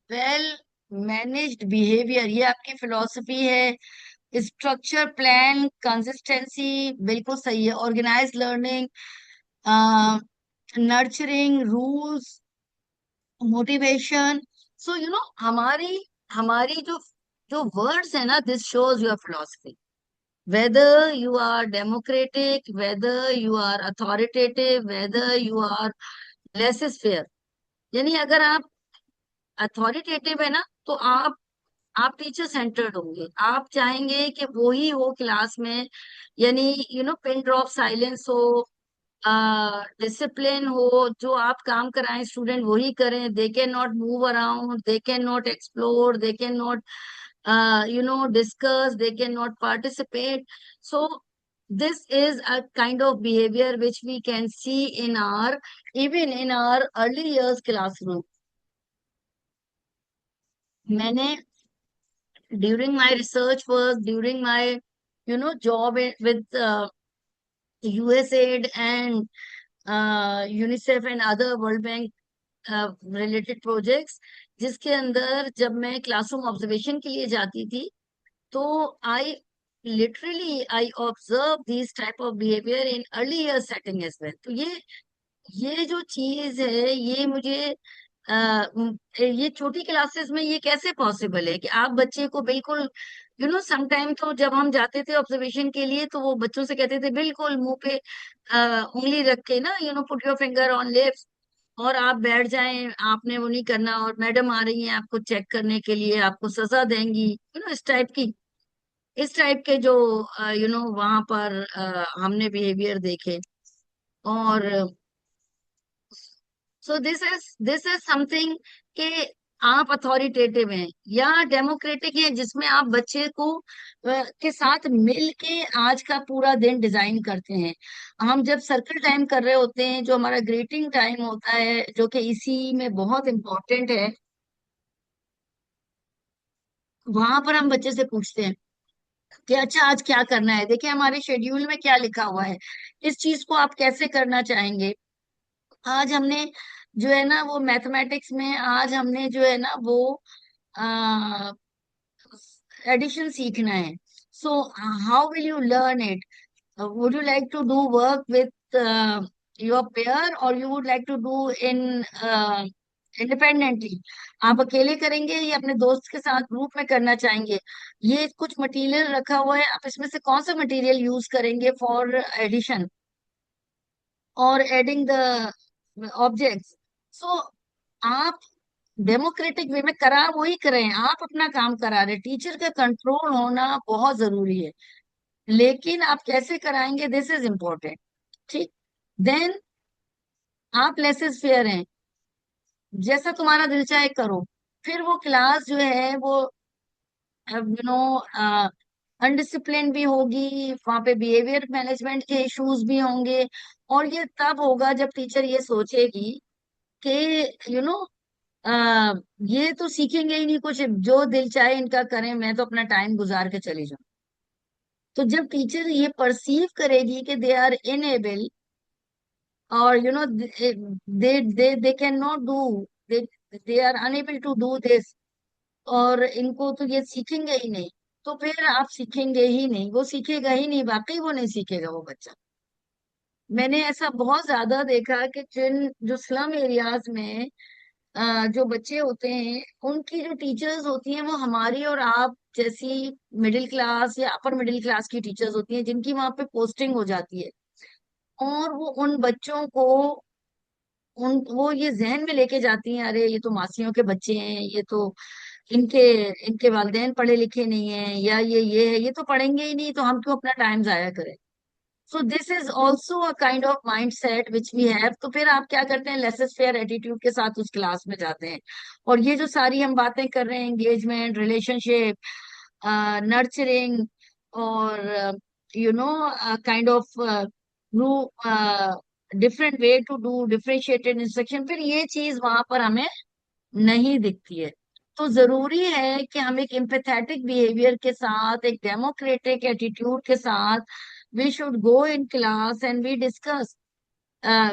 वेल मैनेज्ड बिहेवियर, ये आपकी फिलॉसफी है। स्ट्रक्चर, प्लान, कंसिस्टेंसी, बिल्कुल सही है। Organise learning, nurturing, rules, motivation. So हमारी हमारी जो जो वर्ड्स है ना, this shows your philosophy, whether you are democratic, whether you are authoritative, whether you are laissez-faire. यानी अगर आप अथॉरिटेटिव है ना, तो आप टीचर सेंटर्ड होंगे, आप चाहेंगे कि वो ही हो क्लास में, यानी पिन ड्रॉप साइलेंस हो, डिसिप्लिन हो, जो आप काम कराएं स्टूडेंट वही करें. दे can not move around, they can not explore, they can not discuss, they cannot participate. So this is a kind of behavior which we can see in our, even in our early years classroom. मैंने during my research work, during my job with USAID and UNICEF and other World Bank related projects, जिसके अंदर जब मैं classroom observation के लिए जाती थी, तो I literally I observe these type of behavior in early year setting as well. तो ये जो चीज है, ये मुझे ये छोटी क्लासेस में ये कैसे पॉसिबल है कि आप बच्चे को बिल्कुल समटाइम, तो जब हम जाते थे ऑब्जर्वेशन के लिए तो वो बच्चों से कहते थे बिल्कुल मुंह पे उंगली रख के ना, put your finger on lips, और आप बैठ जाएं, आपने वो नहीं करना, और मैडम आ रही हैं आपको चेक करने के लिए, आपको सजा देंगी, इस टाइप के जो वहां पर हमने बिहेवियर देखे. और सो दिस इज समथिंग कि आप अथॉरिटेटिव हैं या डेमोक्रेटिक हैं, जिसमें आप बच्चे को के साथ मिल के आज का पूरा दिन डिजाइन करते हैं. हम जब सर्कल टाइम कर रहे होते हैं, जो हमारा ग्रीटिंग टाइम होता है, जो कि इसी में बहुत इम्पोर्टेंट है, वहां पर हम बच्चे से पूछते हैं कि अच्छा आज क्या करना है, देखिए हमारे शेड्यूल में क्या लिखा हुआ है, इस चीज को आप कैसे करना चाहेंगे. आज हमने जो है ना वो मैथमेटिक्स में, आज हमने जो है ना वो एडिशन सीखना है. So how will you learn it? Would you like to do work with your pair, or you would like to do in independently? आप अकेले करेंगे या अपने दोस्त के साथ ग्रुप में करना चाहेंगे? ये कुछ मटेरियल रखा हुआ है, आप इसमें से कौन सा मटेरियल यूज करेंगे फॉर एडिशन और एडिंग द ऑब्जेक्ट्स? सो आप डेमोक्रेटिक वे में करा वही करें, आप अपना काम करा रहे, टीचर का कंट्रोल होना बहुत जरूरी है, लेकिन आप कैसे कराएंगे, दिस इज इम्पोर्टेंट. ठीक. देन आप लेसेस फेयर हैं, जैसा तुम्हारा दिल चाहे करो. फिर वो क्लास जो है वो अनडिसिप्लिन भी होगी, वहां पे बिहेवियर मैनेजमेंट के इश्यूज भी होंगे. और ये तब होगा जब टीचर ये सोचेगी कि यू नो ये तो सीखेंगे ही नहीं कुछ, जो दिल चाहे इनका करें, मैं तो अपना टाइम गुजार के चली जाऊं. तो जब टीचर ये परसीव करेगी कि दे आर इनएबल, और they can not do, they they are unable to do this, और इनको तो ये सीखेंगे ही नहीं, तो फिर आप सीखेंगे ही नहीं, वो सीखेगा ही नहीं, वाकई वो नहीं सीखेगा वो बच्चा. मैंने ऐसा बहुत ज्यादा देखा कि जो स्लम एरियाज में जो बच्चे होते हैं, उनकी जो टीचर्स होती हैं वो हमारी और आप जैसी मिडिल क्लास या अपर मिडिल क्लास की टीचर्स होती हैं, जिनकी वहां पे पोस्टिंग हो जाती है, और वो उन बच्चों को वो ये जहन में लेके जाती हैं, अरे ये तो मासियों के बच्चे हैं, ये तो इनके इनके वालिदैन पढ़े लिखे नहीं है, या ये है, ये तो पढ़ेंगे ही नहीं, तो हम क्यों अपना टाइम जाया करें. So this is also a kind of mindset which we have. तो फिर आप क्या करते हैं, लेसेस फेयर एटीट्यूड के साथ उस क्लास में जाते हैं, और ये जो सारी हम बातें कर रहे हैं, एंगेजमेंट, रिलेशनशिप, नर्चरिंग, और kind of different way to do differentiated instruction, फिर ये चीज वहां पर हमें नहीं दिखती है. तो जरूरी है कि हम एक एम्पैथेटिक बिहेवियर के साथ, एक डेमोक्रेटिक एटीट्यूड के साथ, we should go in class and we discuss,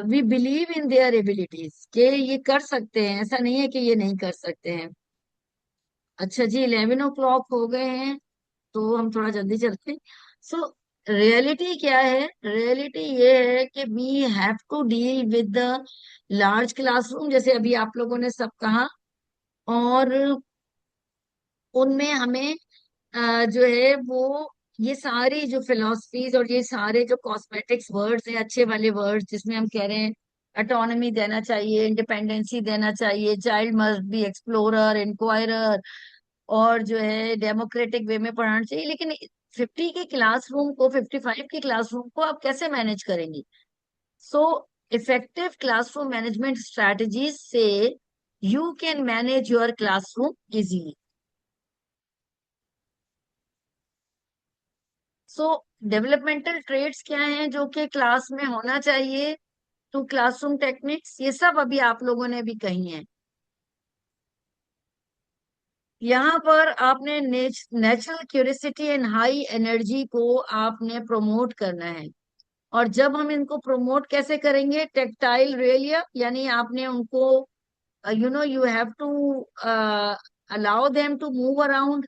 we believe in their abilities, कि ये कर सकते हैं, ऐसा नहीं है कि ये नहीं कर सकते हैं. अच्छा जी, 11 o'clock हो गए हैं, तो हम थोड़ा जल्दी चलते हैं. सो रियलिटी क्या है? रियलिटी ये है कि we have to deal with the large classroom, जैसे अभी आप लोगों ने सब कहा, और उनमें हमें जो है वो ये सारी जो फिलोसफीज और ये सारे जो कॉस्मेटिक्स वर्ड्स हैं, अच्छे वाले वर्ड्स जिसमें हम कह रहे हैं अटोनमी देना चाहिए, इंडिपेंडेंसी देना चाहिए, child must be explorer, inquirer, और जो है डेमोक्रेटिक वे में पढ़ाना चाहिए, लेकिन 50 के क्लासरूम को, 55 के क्लासरूम को आप कैसे मैनेज करेंगी? So effective classroom management strategies से you can manage your classroom easily. So developmental traits क्या हैं जो कि क्लास में होना चाहिए, टू क्लासरूम टेक्निक्स, ये सब अभी आप लोगों ने भी कही हैं। यहाँ पर आपने natural curiosity and high energy को आपने प्रमोट करना है। और जब हम इनको प्रमोट कैसे करेंगे? टेक्टाइल रेलिया, यानी आपने उनको you have to allow them to move around,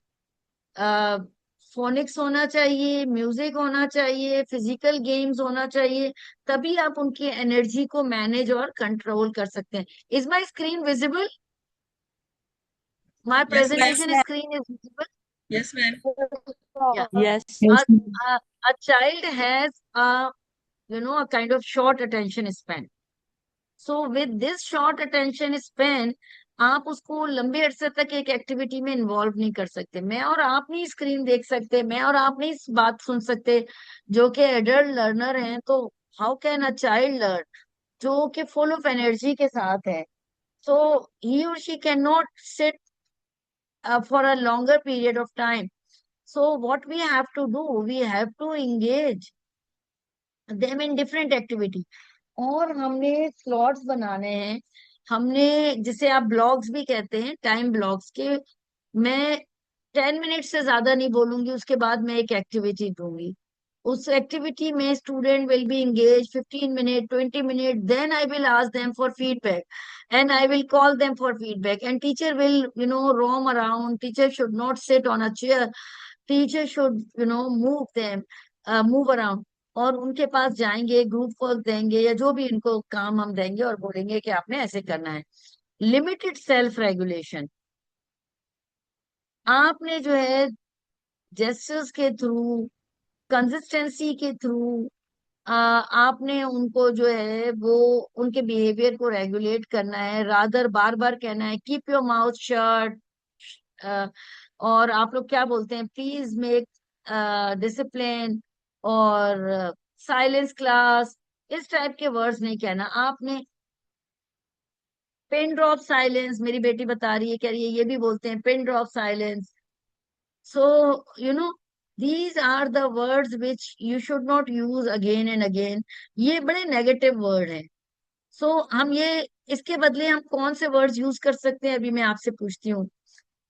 phonics होना चाहिए, म्यूजिक होना चाहिए, फिजिकल गेम्स होना चाहिए, तभी आप उनकी एनर्जी को मैनेज और कंट्रोल कर सकते हैं। Is my screen visible? My Yes, ma'am. Presentation screen is visible? Yes, ma'am. Yeah. Yes. A, Yes, ma'am. a child has a kind of short attention span. So with this short attention span, आप उसको लंबे अरसे तक एक activity में involve नहीं कर सकते। मैं और आप नहीं स्क्रीन देख सकते, मैं और आप नहीं इस बात सुन सकते जो कि एडल्ट लर्नर हैं, तो how can a child learn जो कि फुल ऑफ एनर्जी के साथ है? सो ही और she can not sit for a longer period of time. So what we have to do, we have to engage them in different activity. और हमने slots बनाने हैं, हमने, जिसे आप ब्लॉग्स भी कहते हैं, टाइम ब्लॉग्स के, मैं 10 मिनट से ज्यादा नहीं बोलूंगी, उसके बाद मैं एक एक्टिविटी दूंगी। उस एक्टिविटी में student will be engaged 15 minute, 20 minute, then I will ask them for feedback and I will call them for feedback, and teacher will roam around. Teacher should not sit on a chair. Teacher should move them, move around. और उनके पास जाएंगे, group work देंगे या जो भी इनको काम हम देंगे और बोलेंगे कि आपने ऐसे करना है। लिमिटेड सेल्फ रेगुलेशन, आपने जो है जेस्चर्स के थ्रू, कंसिस्टेंसी के थ्रू, आपने उनको जो है वो उनके बिहेवियर को रेगुलेट करना है। रादर बार बार कहना है कीप योर माउथ शट, और आप लोग क्या बोलते हैं, प्लीज मेक डिसिप्लिन, और साइलेंस क्लास, इस टाइप के वर्ड्स नहीं कहना आपने। पिन ड्रॉप साइलेंस, मेरी बेटी बता रही है, कह रही है ये भी बोलते हैं pin drop silence. So these are the words which you should not use again and again. ये बड़े नेगेटिव वर्ड है। सो हम ये, इसके बदले हम कौन से वर्ड्स यूज कर सकते हैं, अभी मैं आपसे पूछती हूँ।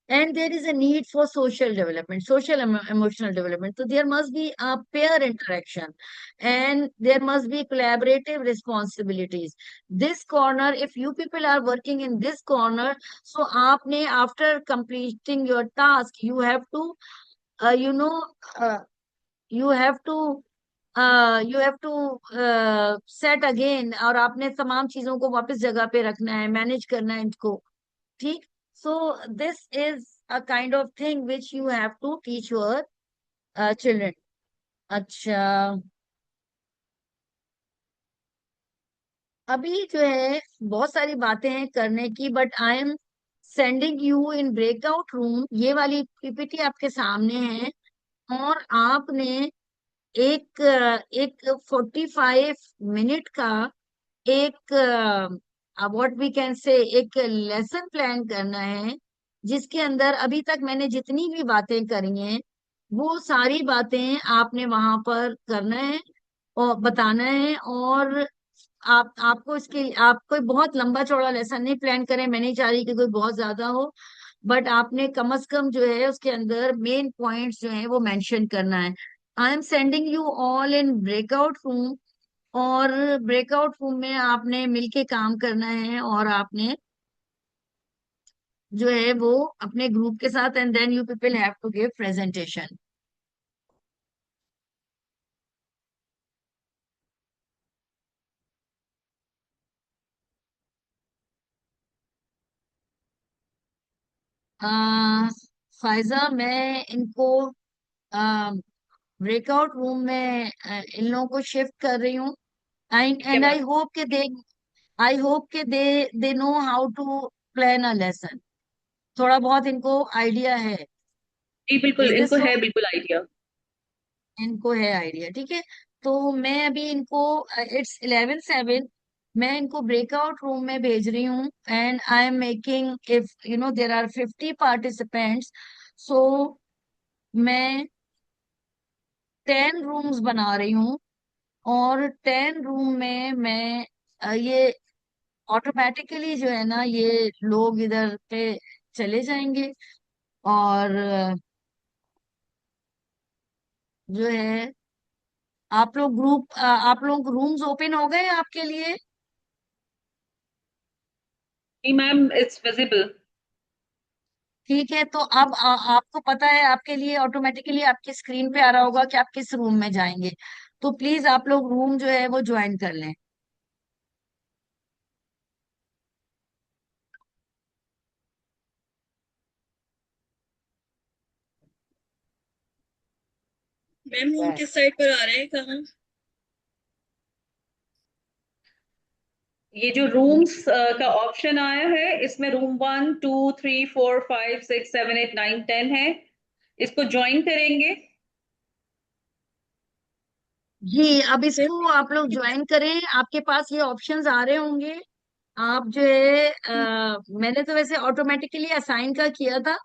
And there is a need for social development, social emotional development. So there must be a peer interaction, and there must be collaborative responsibilities. This corner, if you people are working in this corner, so aapne, after completing your task, you have to uh, you know uh, you have to set again, और आपने तमाम चीजों को वापस जगह पे रखना है, मैनेज करना है इनको, ठीक? So this is a kind of thing which you have to teach your children. अच्छा, अभी जो है बहुत सारी बातें हैं करने की, but I am sending you in breakout room. ये वाली पीपीटी आपके सामने है, और आपने एक एक 45 मिनट का एक व्हाट वी कैन से एक लेसन प्लान करना है, जिसके अंदर अभी तक मैंने जितनी भी बातें करी हैं वो सारी बातें आपने वहां पर करना है और बताना है। और आपको इसके, आप कोई बहुत लंबा चौड़ा लेसन नहीं प्लान करें, मैं नहीं चाह रही कि कोई बहुत ज्यादा हो, बट आपने कम से कम जो है उसके अंदर मेन पॉइंट्स जो है वो मेंशन करना है। I am sending you all in breakout room, और ब्रेकआउट रूम में आपने मिलके काम करना है, और आपने जो है वो अपने ग्रुप के साथ, and then you people have to give presentation. Faiza, मैं इनको ब्रेकआउट रूम में इन लोगों को शिफ्ट कर रही हूँ। ठीक है एंड मैम। आई होप के they know how to plan a lesson. थोड़ा बहुत इनको आइडिया है। जी बिल्कुल, इज दिस इनको सो? है बिल्कुल आइडिया। इनको है आइडिया, ठीक है। तो मैं अभी इनको, इट्स 11:07, मैं इनको ब्रेकआउट रूम में भेज रही हूँ। And I am making, if you know there are 50 participants, so मैं 10 रूम्स बना रही हूँ। और 10 रूम में मैं ये ऑटोमेटिकली जो है ना, ये लोग इधर पे चले जाएंगे। और जो है, आप लोग रूम्स ओपन हो गए आपके लिए? जी मैम, इट्स विजिबल। ठीक है, तो अब आपको पता है, आपके लिए ऑटोमेटिकली आपकी स्क्रीन पे आ रहा होगा कि आप किस रूम में जाएंगे। तो प्लीज आप लोग रूम जो है वो ज्वाइन कर लें। मैम रूम किस साइड पर आ रहे हैं, कहाँ? ये जो रूम्स का ऑप्शन आया है, इसमें रूम 1 2 3 4 5 6 7 8 9 10 है। इसको ज्वाइन करेंगे। जी, अब फिर इसको आप लोग ज्वाइन करें। आपके पास ये ऑप्शंस आ रहे होंगे। आप जो है, मैंने तो वैसे ऑटोमेटिकली असाइन का किया था,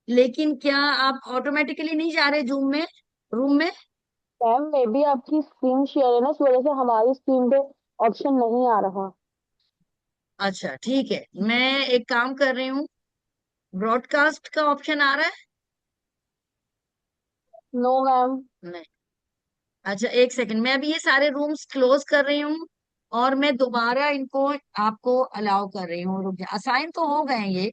लेकिन क्या आप ऑटोमेटिकली नहीं जा रहे जूम में, रूम में? मैम मे बी आपकी स्क्रीन शेयर है ना, इस वजह से हमारी स्क्रीन पे ऑप्शन नहीं आ रहा। अच्छा, ठीक है, मैं एक काम कर रही हूँ। ब्रॉडकास्ट का ऑप्शन आ रहा नो मैम। है? नहीं। अच्छा, एक सेकंड, मैं अभी ये सारे रूम्स क्लोज कर रही हूँ और मैं दोबारा इनको आपको अलाउ कर रही हूँ। रुक जा, असाइन तो हो गए हैं ये।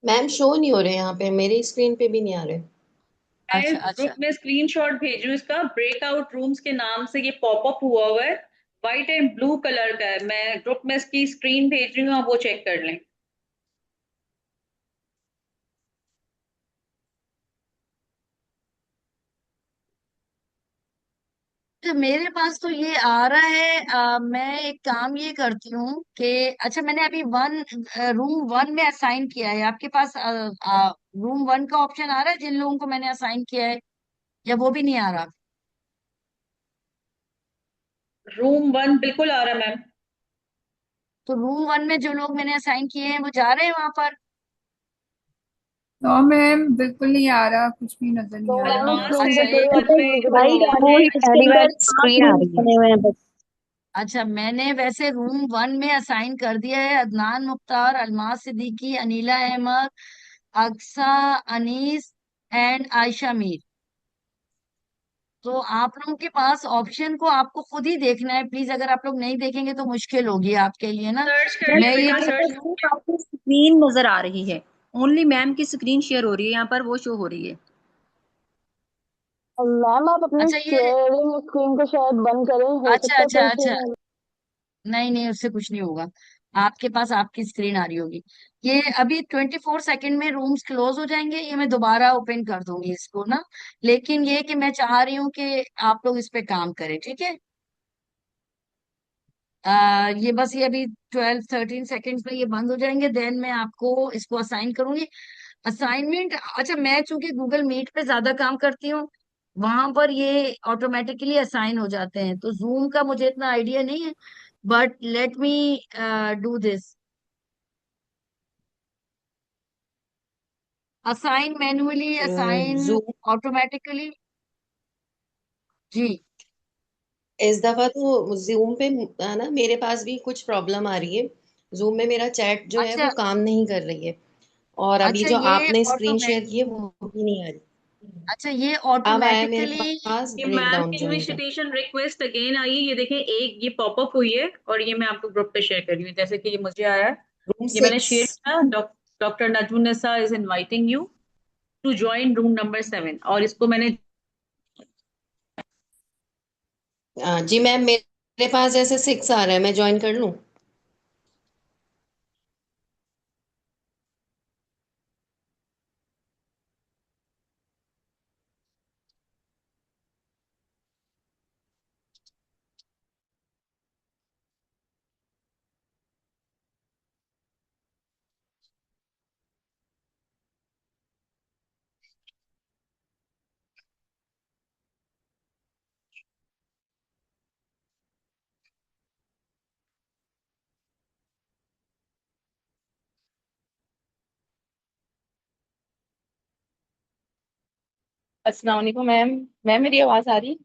मैम शो नहीं हो रहे यहाँ पे, मेरी स्क्रीन पे भी नहीं आ रहे। मैं अच्छा ग्रुप अच्छा। में स्क्रीनशॉट भेजूँ इसका? ब्रेकआउट रूम्स के नाम से ये पॉपअप हुआ हुआ है, व्हाइट एंड ब्लू कलर का है। मैं ग्रुप में इसकी स्क्रीन भेज रही हूँ, आप वो चेक कर लें। तो मेरे पास तो ये आ रहा है। मैं एक काम ये करती हूँ कि, अच्छा, मैंने अभी रूम वन में असाइन किया है। आपके पास रूम वन का ऑप्शन आ रहा है जिन लोगों को मैंने असाइन किया है, या वो भी नहीं आ रहा? रूम 1 बिल्कुल आ रहा है मैम। तो रूम वन में जो लोग मैंने असाइन किए हैं वो जा रहे हैं वहां पर? नो मैम, बिल्कुल नहीं आ रहा, कुछ भी नजर तो नहीं आ रहा मैम हमें। अल्मास स्क्रीन पे अच्छा, कोई एक ऑप्शन पे विजिबल भाई नहीं है। वो मैंने ही इसके पहली बार अंदर पांच 4 रूम आ रही है। बने हुए हैं बस। अच्छा, मैंने वैसे रूम वन में असाइन कर दिया है अदनान मुख्तार, अलमास सिद्दीकी, अनीला अहमद, अक्सा, अनीस एंड आयशा मीर। तो आप लोगों के पास ऑप्शन को आपको खुद ही देखना है प्लीज। अगर आप लोग नहीं देखेंगे तो मुश्किल होगी आपके लिए ना। सर्च कर मैम ले मैं ये बेटा, हमारे पास सर्च। सिर्फ आपकी स्क्रीन नजर आ रही है। ओनली मैम की स्क्रीन शेयर हो रही है, यहाँ पर वो शो हो रही है। और मैम आप अपने अच्छा ये शेयरिंग स्क्रीन को शायद बंद करें, हो अच्छा सकता है अच्छा कोई अच्छा, शेयर। नहीं नहीं, उससे कुछ नहीं होगा। आपके पास आपकी स्क्रीन आ रही होगी। ये अभी 24 सेकंड में रूम्स क्लोज हो जाएंगे। ये मैं दोबारा ओपन कर दूंगी इसको ना। लेकिन ये कि मैं चाह रही हूँ कि आप लोग इस पे काम करें, ठीक है। ये बस, ये अभी 12-13 सेकेंड्स में ये बंद हो जाएंगे, देन मैं आपको इसको असाइन करूंगी। असाइनमेंट, अच्छा, मैं चूंकि गूगल मीट पे ज्यादा काम करती हूँ, वहां पर ये ऑटोमेटिकली असाइन हो जाते हैं, तो जूम का मुझे इतना आइडिया नहीं है। But let me do this, assign manually, assign Zoom automatically. जी। इस दफा तो जूम पे ना मेरे पास भी कुछ प्रॉब्लम आ रही है। जूम में मेरा चैट जो है अच्छा वो काम नहीं कर रही है, और अभी अच्छा, जो ये आपने स्क्रीन ऑटोमेट शेयर की है वो भी नहीं आ रही। अच्छा, ये अब आया मेरे ऑटोमेटिकली। पास ये मैम ब्रेकडाउन ज्वाइन का। इनविटेशन रिक्वेस्ट अगेन आई है, ये देखें, एक ये पॉपअप हुई है और ये मैं आपको ग्रुप पे शेयर कर रही हूँ। जैसे कि ये मुझे आया है, रूम ये मैंने 6। शेयर किया। Doctor Najmunnisa is inviting you to join room number 7, और इसको मैंने। जी मैम, मेरे पास जैसे 6 आ रहा है, मैं ज्वाइन कर लूँ? अस्सलाम वालेकुम मैम। मैम मेरी आवाज आ रही?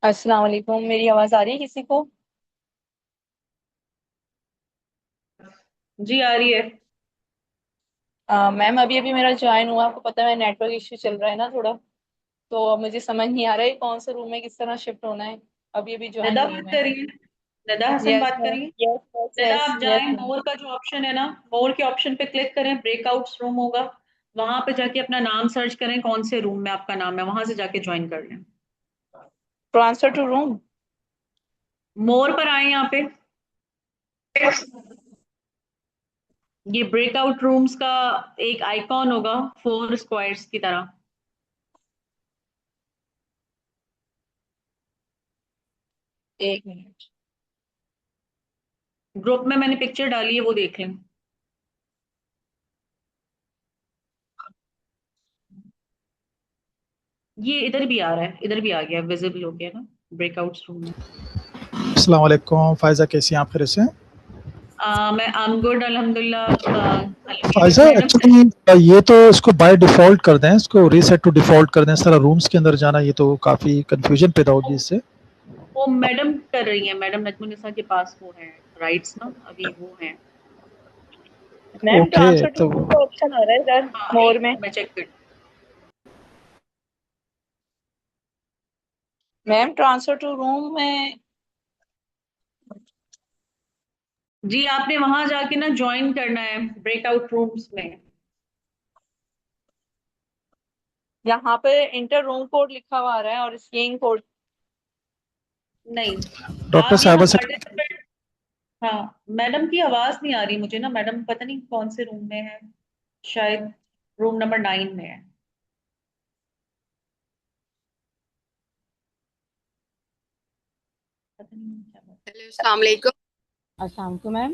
अस्सलाम वालेकुम, मेरी आवाज आ रही है किसी को? जी आ रही है। मैम अभी अभी मेरा ज्वाइन हुआ, आपको पता है नेटवर्क इश्यू चल रहा है ना थोड़ा, तो अब मुझे समझ नहीं आ रहा है कौन से रूम में किस तरह शिफ्ट होना है। अभी अभी ज्वाइन निदा हुई हूँ बात मैं। करिए, निदा हसन यस बात मैम, करिए। यस यस निदा यस आप यस जाएं, मैम। मोर का जो ऑप्शन है ना, मोर के ऑप्शन पे क्लिक करें, ब्रेकआउट्स रूम होगा, वहां पे जाके अपना नाम सर्च करें, कौन से रूम में आपका नाम है, वहां से जाके ज्वाइन कर लें। Transfer to room. मोर पर आए यहाँ पे, ये ब्रेकआउट रूम्स का एक आइकॉन होगा 4 स्क्वायर्स की तरह। एक मिनट। ग्रुप में मैंने पिक्चर डाली है, वो देख लें। ये इधर भी आ रहा है, इधर भी आ गया, विजिबल हो गया ना ब्रेकआउट रूम में। अस्सलाम वालेकुम फ़ायज़ा, कैसी हैं आप? खैरियत से? मैं आई एम गुड अल्हम्दुलिल्लाह। फ़ायज़ा मैडम एक्चुअली ये तो इसको बाय डिफ़ॉल्ट कर दें, इसको रीसेट टू डिफ़ॉल्ट कर दें, सारा रूम्स के अंदर जाना, ये तो काफ़ी कन्फ्यूजन पैदा होगी इससे। वो मैडम कर रही है, मैडम नजमुनिसा के पास वो है राइट्स ना, अभी वो है। मैम ओके, ट्रांसफर टू तो रूम का ऑप्शन आ रहा है इधर हाँ मोर एक में। मैं चेक कर। मैम ट्रांसफर टू रूम में जी आपने वहां जाके ना ज्वाइन करना है ब्रेकआउट रूम्स में। यहाँ पे इंटर रूम कोड लिखा हुआ आ रहा है और स्कीइंग कोड। नहीं, डॉक्टर आप यहाँ साहिबा से पार्टिसिपेट। हाँ मैडम की आवाज नहीं आ रही मुझे ना, मैडम पता नहीं कौन से रूम में है, शायद रूम नंबर 9 में है। पता नहीं क्या बात। हेलो अस्सलाम वालेकुम। अस्सलाम वालेकुम मैम।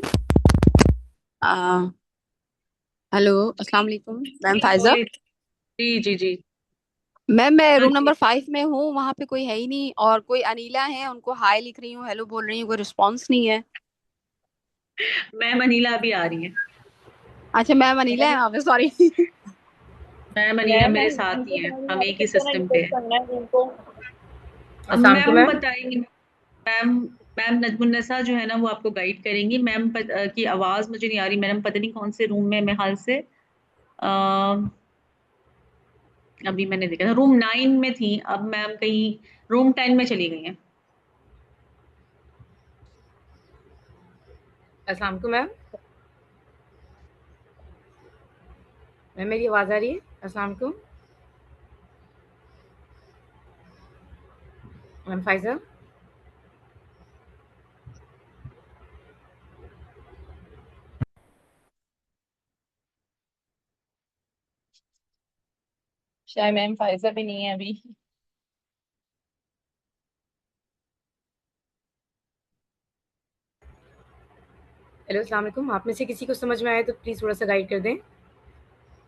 आ, हेलो अस्सलाम वालेकुम मैम जी फायजा। बोलिए। जी जी जी। मैम मैं हाँ रूम जी। नंबर 5 में हूँ, वहाँ पे कोई है ही नहीं और कोई अनीला है, उनको हाय लिख रही हूँ, हेलो बोल रही हूँ, कोई रिस्पांस नहीं है। मैम अनीला अभी आ रही है। अच्छा मैम अनीला है मैम वहाँ पे, सॉरी। मैम अनीला मैम मेरे साथ हमको ही है, समझ नहीं हम आ रहा एक ही किस तरह सिस्टम पे इंटर है। करना है उनको। अब अस्सलाम वालेकुम मैम मैम। बताएंगे। मैम मैम नजमुन्नसा जो है ना वो आपको गाइड करेंगी। मैम की आवाज मुझे नहीं आ रही, मैडम पता नहीं कौन से रूम में, मैं हाल से अभी मैंने देखा था रूम 9 में थी, अब मैम कहीं रूम 10 में चली गई हैं। अस्सलाम वालेकुम मैम। मैम मेरी आवाज़ आ रही है? अस्सलाम वालेकुम। Ma'am Pfizer. शायद मैम फाइजा भी नहीं है अभी। हेलो अस्सलाम वालेकुम। आप में से किसी को समझ में आए तो प्लीज़ थोड़ा सा गाइड कर दें,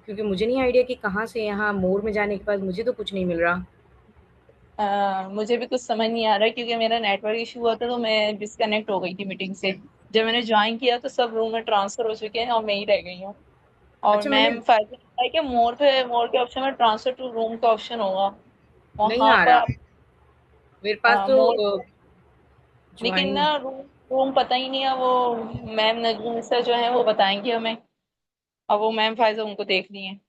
क्योंकि मुझे नहीं आइडिया कि कहाँ से यहाँ मोर में जाने के बाद मुझे तो कुछ नहीं मिल रहा। मुझे भी कुछ समझ नहीं आ रहा क्योंकि मेरा नेटवर्क इशू हुआ था तो मैं डिस्कनेक्ट हो गई थी मीटिंग से। जब मैंने ज्वाइन किया तो सब रूम में ट्रांसफर हो चुके हैं और मैं ही रह गई हूँ। और अच्छा, मैंने मैम फायदा है कि मोर के ऑप्शन में ट्रांसफर टू रूम का ऑप्शन होगा नहीं वहां आ पर रहा मेरे पास तो मोर। लेकिन ज्वाइन। ना रूम रूम पता ही नहीं है वो। मैम नजमीन सर जो है वो बताएंगे हमें। और वो मैम फायजा उनको देख ली है।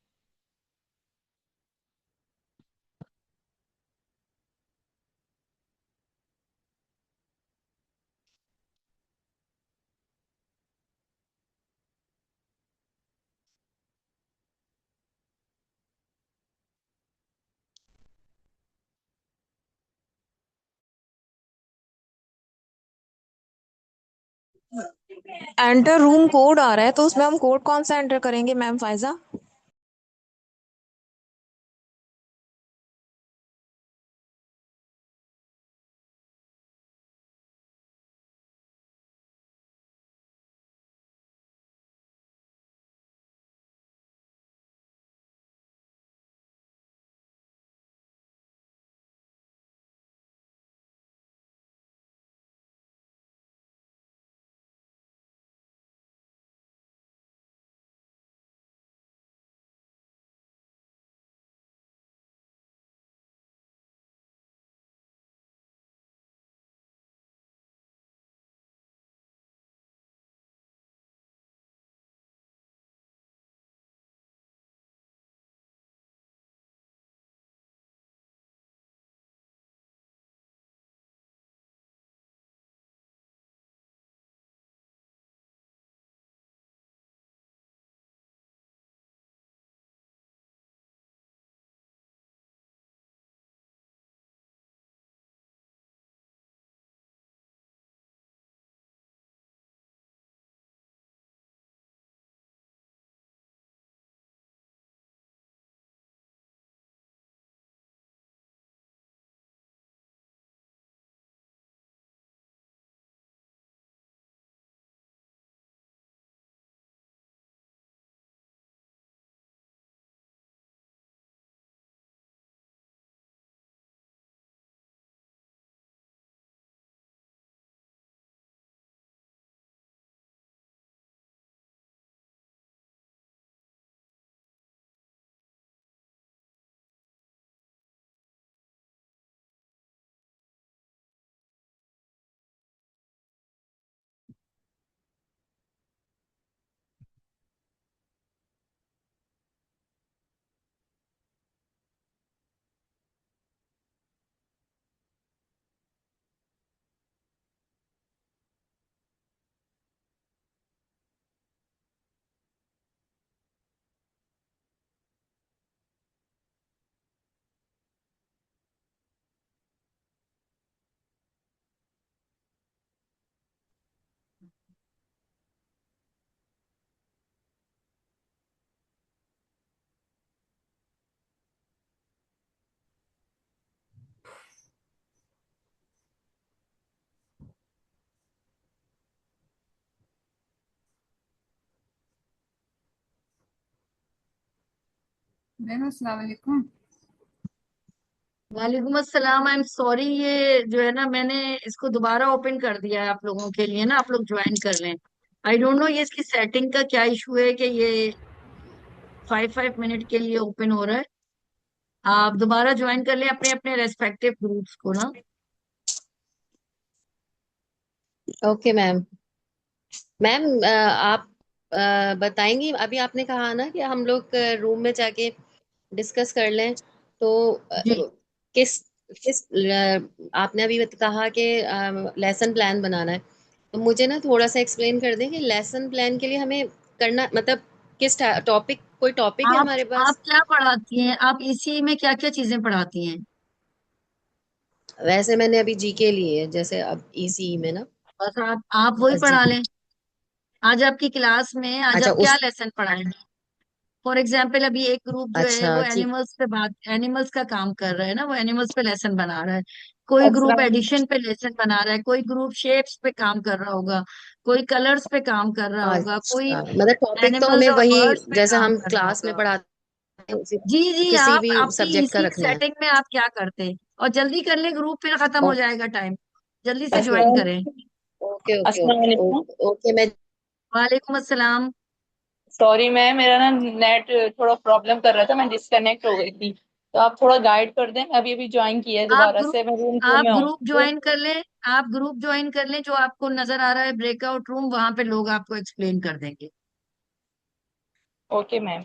एंटर रूम कोड आ रहा है तो उसमें हम कोड कौन सा एंटर करेंगे मैम फाइजा? मैम अस्सलाम वालेकुम। वालेकुम अस्सलाम। आई एम सॉरी, ये जो है ना, मैंने इसको दोबारा ओपन कर दिया है आप लोगों के लिए ना, आप लोग ज्वाइन कर लें। आई डोंट नो ये इसकी सेटिंग का क्या इशू है कि ये 5 5 मिनट के लिए ओपन हो रहा है। आप दोबारा ज्वाइन कर लें अपने अपने रेस्पेक्टिव ग्रुप्स को ना। Okay ma'am. मैम आप बताएंगी, अभी आपने कहा ना कि हम लोग रूम में जाके डिस्कस कर लें, तो जी किस किस आपने अभी कहा कि लेसन प्लान बनाना है, तो मुझे ना थोड़ा सा एक्सप्लेन कर दें कि लेसन प्लान के लिए हमें करना मतलब किस टॉपिक, कोई टॉपिक है आप हमारे आप पास? क्या पढ़ाती हैं? आप इसी में क्या क्या चीजें पढ़ाती हैं? वैसे मैंने अभी जीके ली है, जैसे अब ईसीई में ना। बस आप वही बस पढ़ा जीके। लें। आज आपकी क्लास में आज अच्छा आप क्या उस लेसन पढ़ाएंगे? फॉर एग्जाम्पल अभी एक ग्रुप जो है अच्छा वो ठीक। एनिमल्स का काम कर रहा है ना, वो एनिमल्स पे लेसन बना रहा है। कोई ग्रुप अस्सलाम एडिशन पे लेसन बना रहा है, कोई ग्रुप शेप्स पे काम कर रहा होगा, कोई कलर्स पे काम कर रहा होगा, कोई अच्छा मतलब टॉपिक तो हमें एनिमल्स और वही बर्ड्स पे जैसे काम हम कर रहा क्लास में होगा। पढ़ाते हैं उसी जी जी, किसी आप भी आपकी सब्जेक्ट का इसी रखना है। सेटिंग में आप क्या करते? और जल्दी कर ले, ग्रुप फिर खत्म हो ओ- जाएगा टाइम। जल्दी से ओके ज्वाइन करें। ओके ओके अस्सलाम ओके वालेकुम। ओके ओके मैं वालेकुम अस्सलाम। सॉरी मैम, मेरा ना नेट थोड़ा प्रॉब्लम कर रहा था, मैं डिस्कनेक्ट हो गई थी, तो आप थोड़ा गाइड कर दें। अभी अभी ज्वाइन किया है आप दोबारा ग्रुप से, मैं रूम 2 आप में हूँ ग्रुप ज्वाइन कर लें। आप ग्रुप ज्वाइन कर लें, जो आपको नजर आ रहा है ब्रेकआउट रूम, वहां पे लोग आपको एक्सप्लेन कर देंगे। Okay ma'am.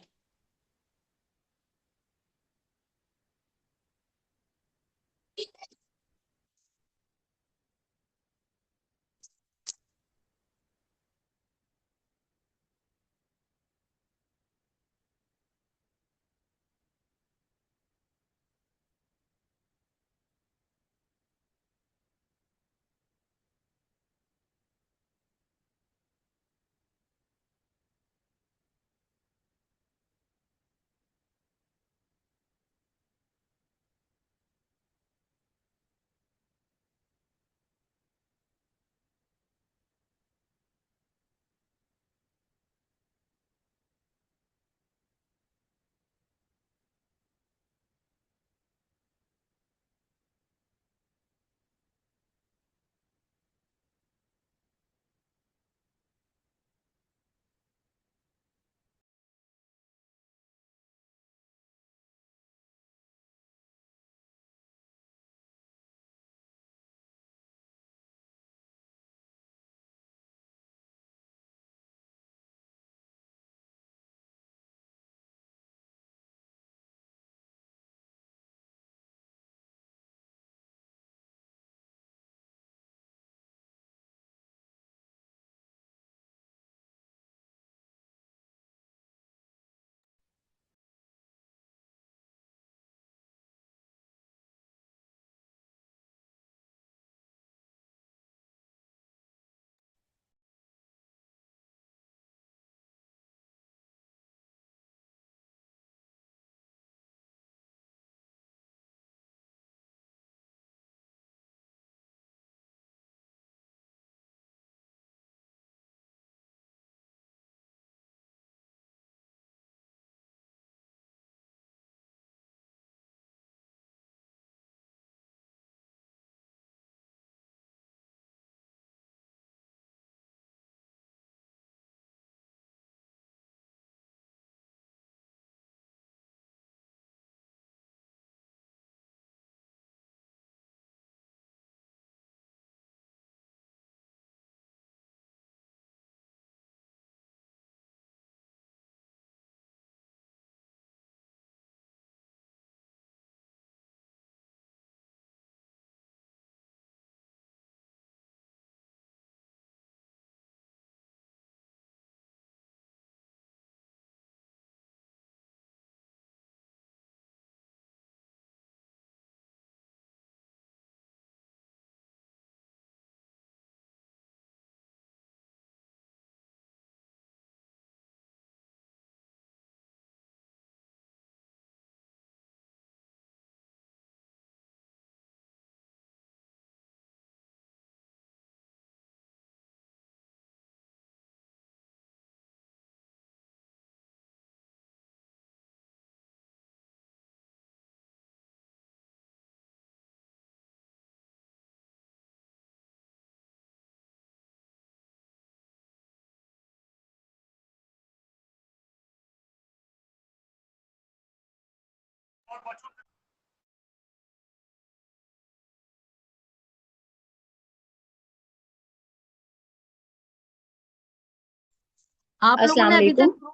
आप लोगों अस्सलाम ने अभी तक वालेकुम।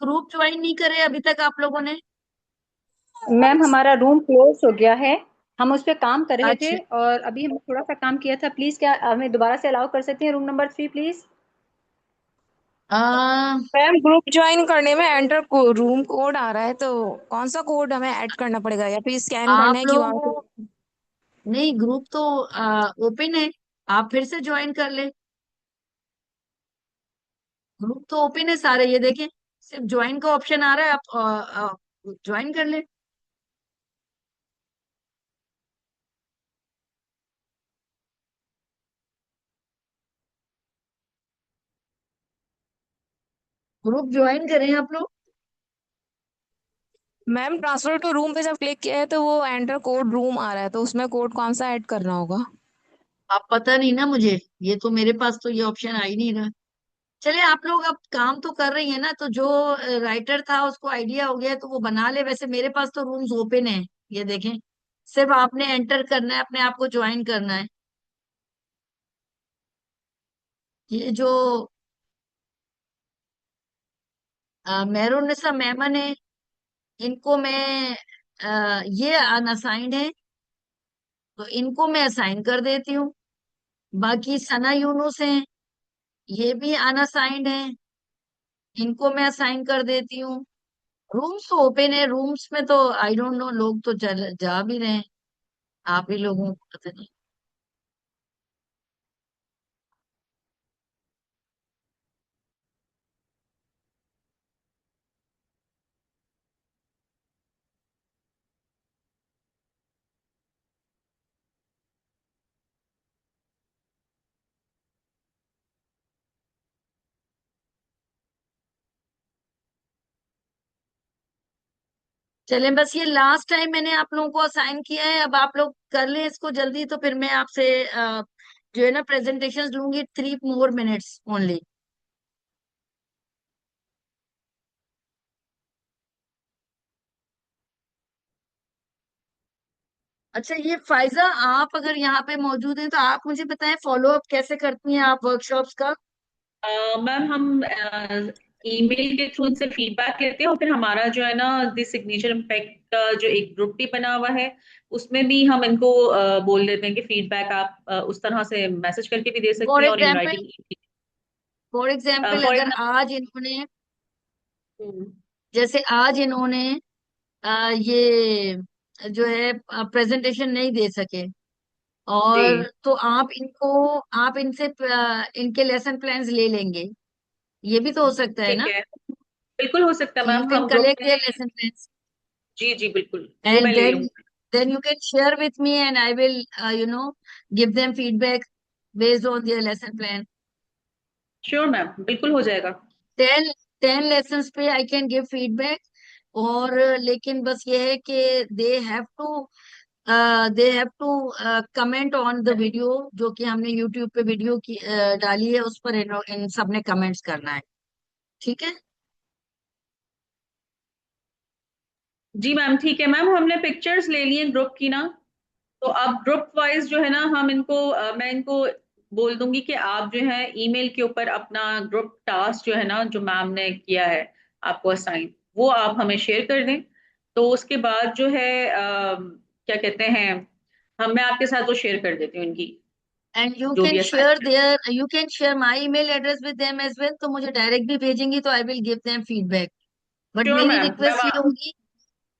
ग्रुप ज्वाइन नहीं करे अभी तक आप लोगों ने? मैम हमारा रूम क्लोज हो गया है, हम उस पे काम कर रहे थे अच्छा। और अभी हमने थोड़ा सा काम किया था। प्लीज क्या हमें दोबारा से अलाउ कर सकते हैं रूम नंबर 3 प्लीज? आ, मैम ग्रुप ज्वाइन करने में एंटर को रूम कोड आ रहा है, तो कौन सा कोड हमें ऐड करना पड़ेगा या फिर स्कैन करना आप है क्यूआर लोग कोड? नहीं, ग्रुप तो ओपन है, आप फिर से ज्वाइन कर ले। ग्रुप तो ओपन है सारे, ये देखें, सिर्फ ज्वाइन का ऑप्शन आ रहा है, आप ज्वाइन कर ले। ग्रुप ज्वाइन करें आप लोग। मैम ट्रांसफर टू रूम पे जब क्लिक किया है तो वो एंटर कोड रूम आ रहा है, तो उसमें कोड कौन सा ऐड करना होगा? आप पता नहीं ना मुझे, ये तो मेरे पास तो ये ऑप्शन आ ही नहीं रहा। चले, आप लोग अब काम तो कर रही है ना, तो जो राइटर था उसको आइडिया हो गया तो वो बना ले। वैसे मेरे पास तो रूम्स ओपन है, ये देखें, सिर्फ आपने एंटर करना है, अपने आप को ज्वाइन करना है। ये जो मेहरुन्निसा मेमन है, इनको मैं ये अनअसाइंड है, तो इनको मैं असाइन कर देती हूँ। बाकी सना यूनुस हैं, ये भी अनअसाइंड है, इनको मैं असाइन कर देती हूँ। रूम्स तो ओपन है, रूम्स में तो आई डोंट नो, लोग तो जा भी रहे हैं, आप ही लोगों को पता नहीं। चले, बस ये लास्ट टाइम मैंने आप लोगों को असाइन किया है, अब आप लोग कर लें इसको जल्दी, तो फिर मैं आपसे जो है ना प्रेजेंटेशन लूंगी, 3 more minutes ओनली। अच्छा, ये फाइजा, आप अगर यहाँ पे मौजूद हैं तो आप मुझे बताएं, फॉलो अप कैसे करती हैं आप वर्कशॉप्स का? मैम हम ईमेल के थ्रू से फीडबैक लेते हैं, और फिर हमारा जो है ना द सिग्नेचर इम्पैक्ट का जो एक ग्रुप भी बना हुआ है, उसमें भी हम इनको बोल देते हैं कि फीडबैक आप उस तरह से मैसेज करके भी दे सकती फॉर हैं और in example, writing. For example for अगर एग्जाम्पल, आज इन्होंने, जैसे आज इन्होंने ये जो है प्रेजेंटेशन नहीं दे सके, जी और तो आप इनसे इनके लेसन प्लान्स ले लेंगे, ये भी तो हो सकता है ठीक ना, है, बिल्कुल हो सकता है कि यू मैम, कैन हम ग्रुप कलेक्ट में। देयर लेसन प्लान्स, जी जी बिल्कुल, वो मैं एंड ले लूंगी। then you can share with me and I will give them feedback based on their lesson plan. Sure ma'am, बिल्कुल हो जाएगा। 10 lessons पे I can give feedback, और लेकिन बस ये है कि they have to comment on the video, जो कि हमने YouTube पे वीडियो की डाली है, उस पर इन सब ने कमेंट्स करना है, ठीक है? जी मैम, ठीक है मैम, हमने पिक्चर्स ले लिए ग्रुप की ना, तो अब ग्रुप वाइज जो है ना हम इनको मैं इनको बोल दूंगी कि आप जो है ईमेल के ऊपर अपना ग्रुप टास्क जो है ना, जो मैम ने किया है आपको असाइन, वो आप हमें शेयर कर दें। तो उसके बाद जो है क्या कहते हैं, हम मैं आपके साथ वो शेयर कर देती हूँ इनकी एंड जो भी assign. You can share my email address with them as well, तो मुझे डायरेक्ट भी भेजेंगी तो I will give them feedback. But sure ma'am, मैं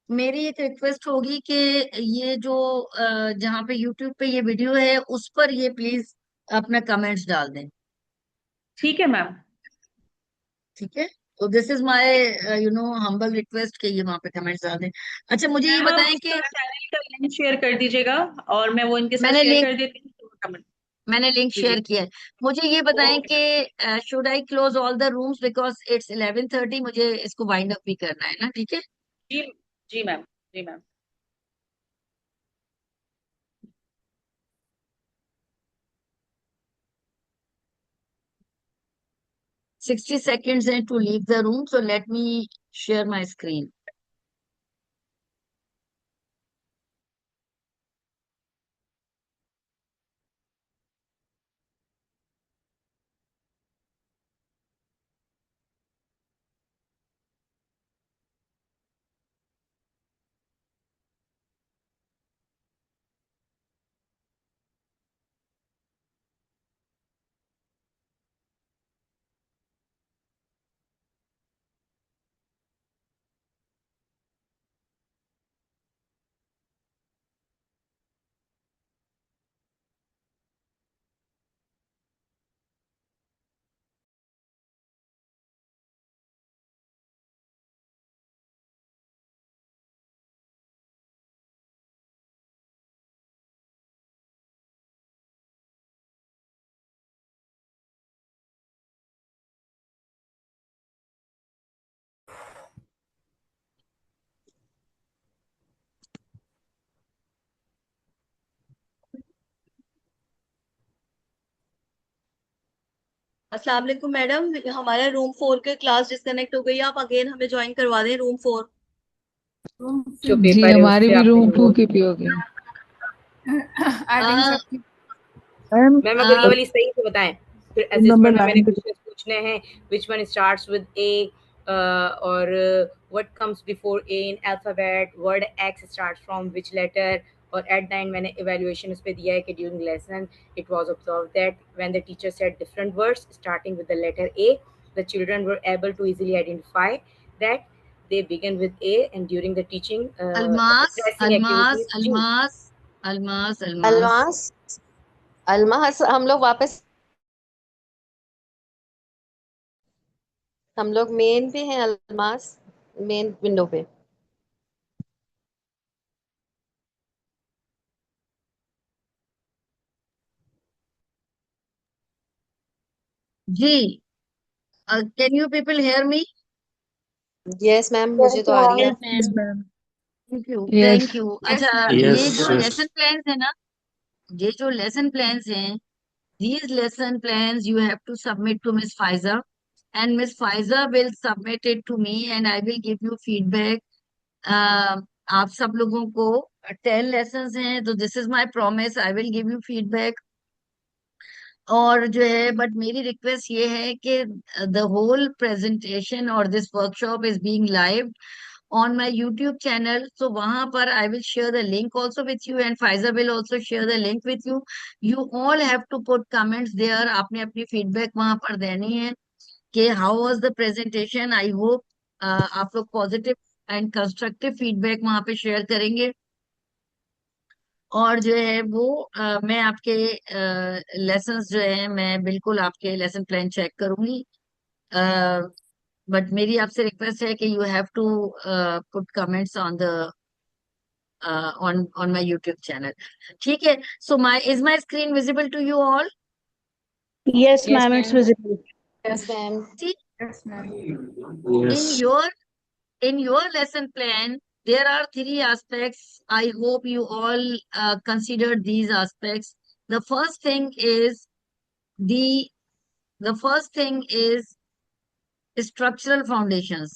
मेरी एक रिक्वेस्ट होगी कि ये जो जहाँ पे यूट्यूब पे ये वीडियो है उस पर ये प्लीज अपना कमेंट्स डाल दें, ठीक है मैम। ठीक है? तो this is my humble request कि ये वहाँ पे कमेंट्स डाल दें। अच्छा, मुझे ये मैम आप बताएं उसका कि चैनल का लिंक शेयर कर दीजिएगा, और मैं वो इनके साथ मैंने शेयर लिंक कर देती हूँ, तो कमेंट। मैंने लिंक जी जी, शेयर किया है। मुझे ये बताएं ओके कि should I close all the rooms because it's 11:30, मुझे इसको वाइंड अप भी करना है ना, ठीक है? जी जी मैम, जी मैम। 60 seconds हैं to leave the room, so let me share my screen. अस्सलाम वालेकुम मैडम, हमारा रूम 4 के क्लास डिस्कनेक्ट हो गई, आप अगेन हमें ज्वाइन करवा दें रूम 4। जो जी पेपर है हमारी उससे भी आपने रूम जो 2 की पी हो गई। आई थिंक सबकी मैम अगर ये वाली सही से बताएं, फिर असेसमेंट में मैंने क्वेश्चन पूछने हैं, which one starts with A और what comes before A in alphabet, word X starts from which letter, और एट द एंड मैंने इवैल्यूएशन उस पे दिया है कि during lesson it was observe that when the teacher said different words starting with the letter A, the children were able to easily identify that they begin with A, and during the teaching Almas addressing Almas activities जी अल्मास अल्मास अल्मास अलमास अलमास हम लोग main पे हैं, Almas main window पे। जी, can you people hear me? Yes ma'am, मुझे तो आ रही है। Yes ma'am, thank you yes thank you. अच्छा, यस ये जो यस लेसन प्लान्स है ना, ये जो लेसन प्लान्स हैं, these lesson plans you have to submit to Miss Faiza, and Miss Faiza will submit it to me and I will give you feedback. आप सब लोगों को 10 lessons हैं, तो this is my promise, I will give you feedback. और जो है, but मेरी रिक्वेस्ट ये है कि द होल प्रेजेंटेशन और this workshop is being live on my YouTube channel. So वहां पर I will share the link also with you and Faiza will also share the link with you. You all have to put comments there. आपने अपनी feedback वहां पर देनी है कि how was the presentation. I hope आप लोग positive and constructive feedback वहां पे share करेंगे। और जो है वो मैं आपके लेसन्स जो है मैं बिल्कुल आपके लेसन प्लान चेक करूंगी। बट मेरी आपसे रिक्वेस्ट है कि you have to put comments on the on my YouTube channel. ठीक है, so is my screen visible to you all? Yes, Yes ma'am, it's ma'am. visible. Yes ma'am. See, yes ma'am in yes your lesson plan there are 3 aspects. I hope you all consider these aspects. The first thing is the the first thing is structural foundations.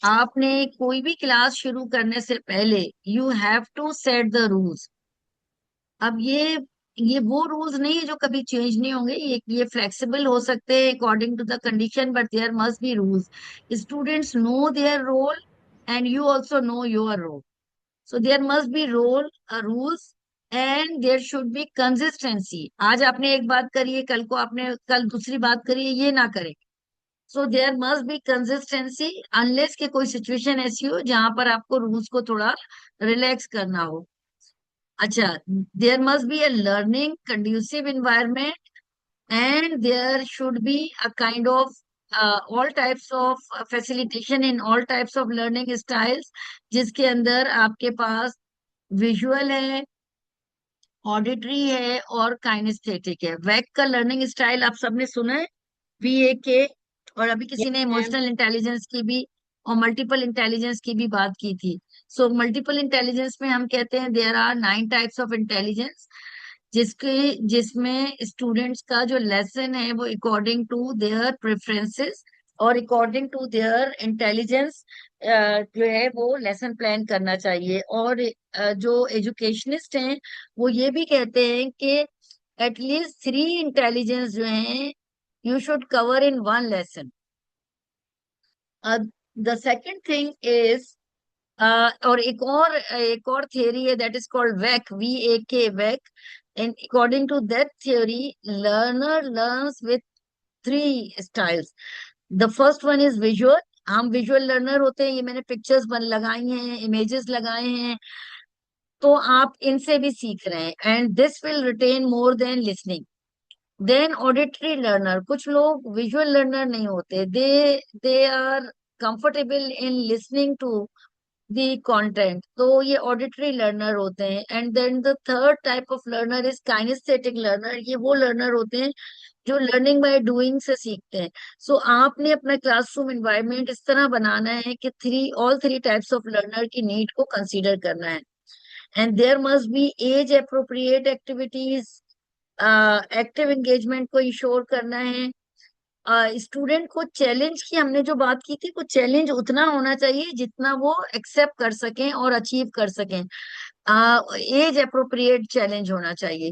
आपने कोई भी class शुरू करने से पहले you have to set the rules. अब ये वो रूल्स नहीं है जो कभी चेंज नहीं होंगे, ये फ्लेक्सिबल हो सकते हैं according to the condition, but there must be rules. Students know their role and you also know your role, so there must be rules and there should be consistency. आज आपने एक बात करी है, कल दूसरी बात करी है, ये ना करें। So there must be consistency unless के कोई सिचुएशन ऐसी हो जहां पर आपको रूल्स को थोड़ा रिलैक्स करना हो। अच्छा, there must be a learning conducive environment and there should be a kind of all types of facilitation in all types of learning styles, जिसके अंदर आपके पास विजुअल है, ऑडिटरी है और काइनेस्थेटिक है। वैक का लर्निंग स्टाइल आप सबने सुना है, VAK, और अभी किसी ने यस मैम। इमोशनल इंटेलिजेंस की भी और मल्टीपल इंटेलिजेंस की भी बात की थी। सो मल्टीपल इंटेलिजेंस में हम कहते हैं there are 9 types of intelligence, जिसमें स्टूडेंट्स का जो लेसन है वो अकॉर्डिंग टू देयर प्रेफरेंसेस और अकॉर्डिंग टू देयर इंटेलिजेंस जो है वो लेसन प्लान करना चाहिए। और जो एजुकेशनिस्ट हैं वो ये भी कहते हैं कि एटलीस्ट 3 इंटेलिजेंस जो हैं you should cover in one lesson. The second thing is और एक और theory है that is called WAC, WAC, and according to that theory learner learns with 3 styles. The first one is visual. हम visual learner होते हैं, ये मैंने pictures लगाई हैं, इमेजेस लगाए हैं, तो आप इनसे भी सीख रहे हैं and this will retain more than listening. Then auditory learner, कुछ लोग विजुअल लर्नर नहीं होते, they are comfortable in listening to the content, तो ये ऑडिटरी लर्नर होते हैं। And then the third type of learner is kinaesthetic learner, ये वो लर्नर होते हैं जो लर्निंग बाय डूइंग से सीखते हैं। सो आपने अपना क्लासरूम एनवायरनमेंट इस तरह बनाना है कि all three types of learner की नीड को कंसीडर करना है। And there must be as appropriate activities, active engagement को इंश्योर करना है, स्टूडेंट को चैलेंज की, हमने जो बात की थी, वो चैलेंज उतना होना चाहिए जितना वो एक्सेप्ट कर सकें और अचीव कर सकें। एज अप्रोप्रिएट चैलेंज होना चाहिए।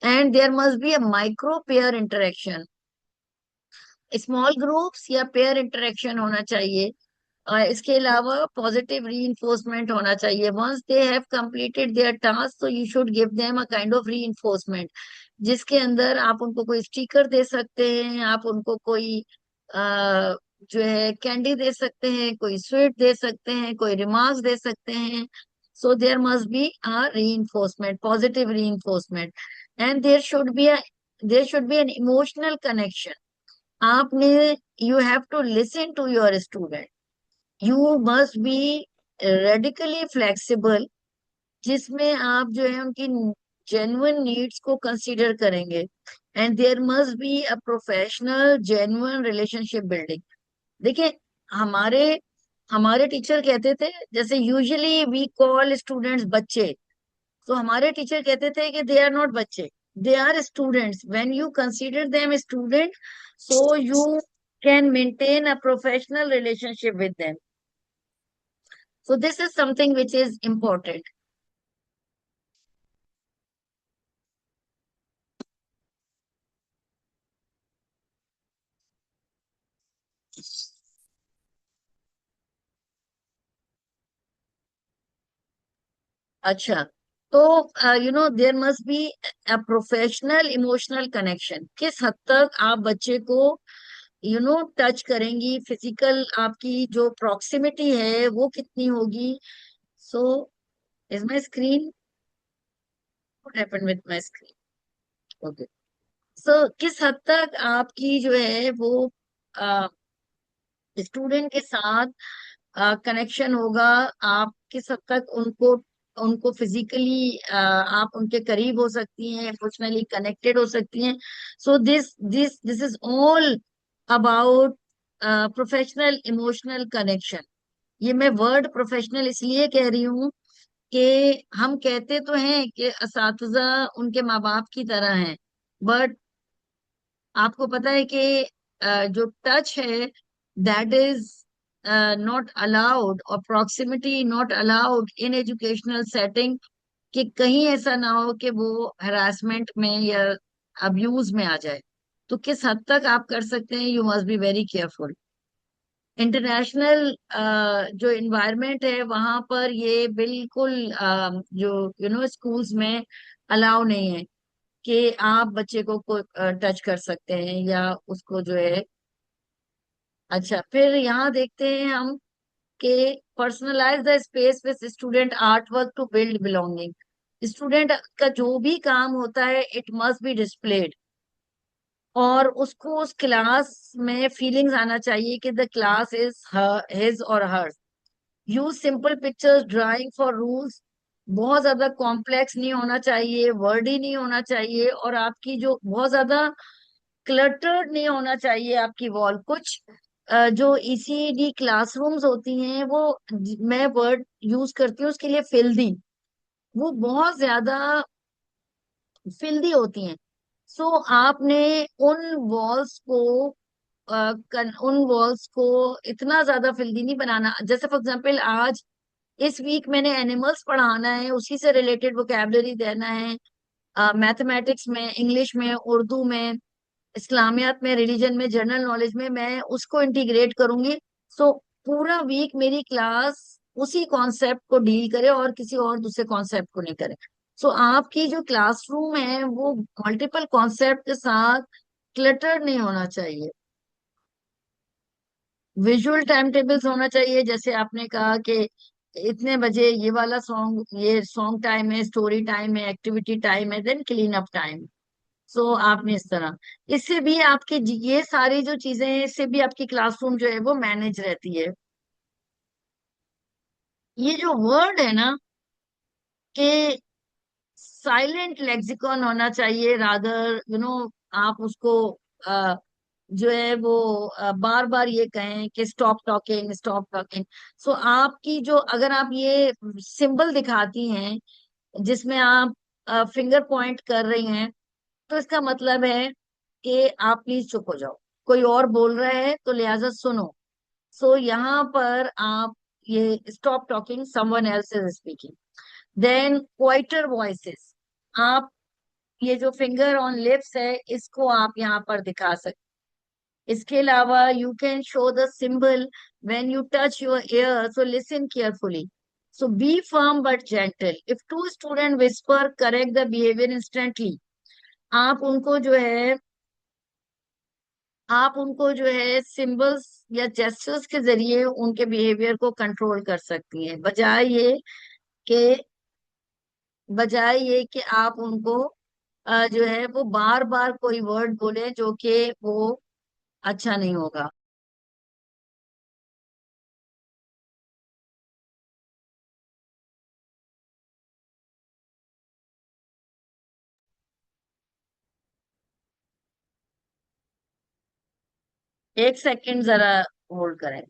And there must be a micro pair interaction, small groups या पेयर इंटरेक्शन होना चाहिए। इसके अलावा पॉजिटिव रीइंफोर्समेंट होना चाहिए। Once they have completed their task, तो you should give them a kind of reinforcement, जिसके अंदर आप उनको कोई स्टिकर दे सकते हैं, आप उनको कोई जो है कैंडी दे सकते हैं, कोई स्वीट दे सकते हैं, कोई रिमार्क्स दे सकते हैं। So there must be a reinforcement, positive reinforcement. And there should be an emotional connection. आपने, you have to listen to your student, you must be radically flexible, जिसमें आप जो है उनकी जेन्युइन नीड्स को कंसीडर करेंगे। And there must be a professional genuine relationship building. देखिए, हमारे हमारे टीचर कहते थे, जैसे यूजुअली वी कॉल स्टूडेंट्स बच्चे, तो हमारे टीचर कहते थे कि दे आर नॉट बच्चे, they are students. When you consider them student, so you can maintain a professional relationship with them. So this is something which is important. अच्छा, तो there must be a professional emotional connection. किस हद तक आप बच्चे को touch करेंगी, physical आपकी जो प्रॉक्सिमिटी है वो कितनी होगी। So is my screen, what happened with my screen? Okay. So किस हद तक आपकी जो है वो स्टूडेंट के साथ कनेक्शन होगा, आप किस हद तक उनको उनको फिजिकली आप उनके करीब हो सकती हैं, इमोशनली कनेक्टेड हो सकती हैं। So this this this is all about professional emotional connection. ये मैं वर्ड प्रोफेशनल इसलिए कह रही हूँ कि हम कहते तो हैं कि असातिज़ा उनके माँ बाप की तरह हैं, बट आपको पता है कि जो टच है, दैट इज नॉट अलाउड, और proximity not allowed in educational setting, कि कहीं ऐसा ना हो कि वो हरासमेंट में या अब्यूज में आ जाए। तो किस हद तक आप कर सकते हैं, you must be very careful. International जो इन्वायरमेंट है वहां पर ये बिल्कुल जो स्कूल्स में अलाउ नहीं है कि आप बच्चे को टच कर सकते हैं या उसको जो है। अच्छा, फिर यहाँ देखते हैं हम कि personalise the space with student art work to build belonging. Student का जो भी काम होता है, इट मस्ट बी डिस्प्लेड, और उसको उस क्लास में फीलिंग्स आना चाहिए कि द क्लास इज हिज और hers. Use simple pictures, drawing for rules. बहुत ज्यादा कॉम्प्लेक्स नहीं होना चाहिए, वर्डी नहीं होना चाहिए, और आपकी जो बहुत ज्यादा क्लटर्ड नहीं होना चाहिए आपकी वॉल। कुछ जो ईसीडी क्लासरूम्स होती हैं, वो मैं वर्ड यूज करती हूँ उसके लिए, फिल्दी, वो बहुत ज्यादा फिल्दी होती हैं। सो आपने उन वॉल्स को उन वॉल्स को इतना ज्यादा फिल्दी नहीं बनाना। जैसे फॉर एग्जांपल, आज इस वीक मैंने एनिमल्स पढ़ाना है, उसी से रिलेटेड वोकेबलरी देना है, मैथमेटिक्स में, इंग्लिश में, उर्दू में, इस्लामियात में, रिलीजन में, जनरल नॉलेज में, मैं उसको इंटीग्रेट करूंगी। सो पूरा वीक मेरी क्लास उसी कॉन्सेप्ट को डील करे और किसी और दूसरे कॉन्सेप्ट को नहीं करे। सो आपकी जो क्लासरूम है वो मल्टीपल कॉन्सेप्ट के साथ क्लटर नहीं होना चाहिए। विजुअल टाइम टेबल्स होना चाहिए, जैसे आपने कहा कि इतने बजे ये वाला सॉन्ग, ये सॉन्ग टाइम है, स्टोरी टाइम है, एक्टिविटी टाइम है, देन क्लीन अप टाइम। सो आपने इस तरह, इससे भी आपके ये सारी जो चीजें हैं, इससे भी आपकी क्लासरूम जो है वो मैनेज रहती है। ये जो वर्ड है ना कि साइलेंट लेक्सिकॉन होना चाहिए, रादर आप उसको जो है वो बार बार ये कहें कि स्टॉप टॉकिंग, स्टॉप टॉकिंग। सो आपकी जो, अगर आप ये सिंबल दिखाती हैं जिसमें आप फिंगर पॉइंट कर रही हैं, तो इसका मतलब है कि आप प्लीज चुप हो जाओ। कोई और बोल रहा है तो लिहाजा सुनो। सो यहाँ पर आप ये stop talking, someone else is speaking. Then quieter voices, आप ये जो फिंगर ऑन लिप्स है इसको आप यहाँ पर दिखा सकते। इसके अलावा you can show the symbol when you touch your ear, so listen carefully. So be firm but gentle. If two student whisper, correct the behaviour instantly. आप उनको जो है आप उनको जो है सिंबल्स या जेस्चर्स के जरिए उनके बिहेवियर को कंट्रोल कर सकती हैं, कि बजाय ये कि आप उनको जो है वो बार बार कोई वर्ड बोले जो कि वो अच्छा नहीं होगा। एक सेकंड जरा होल्ड करें।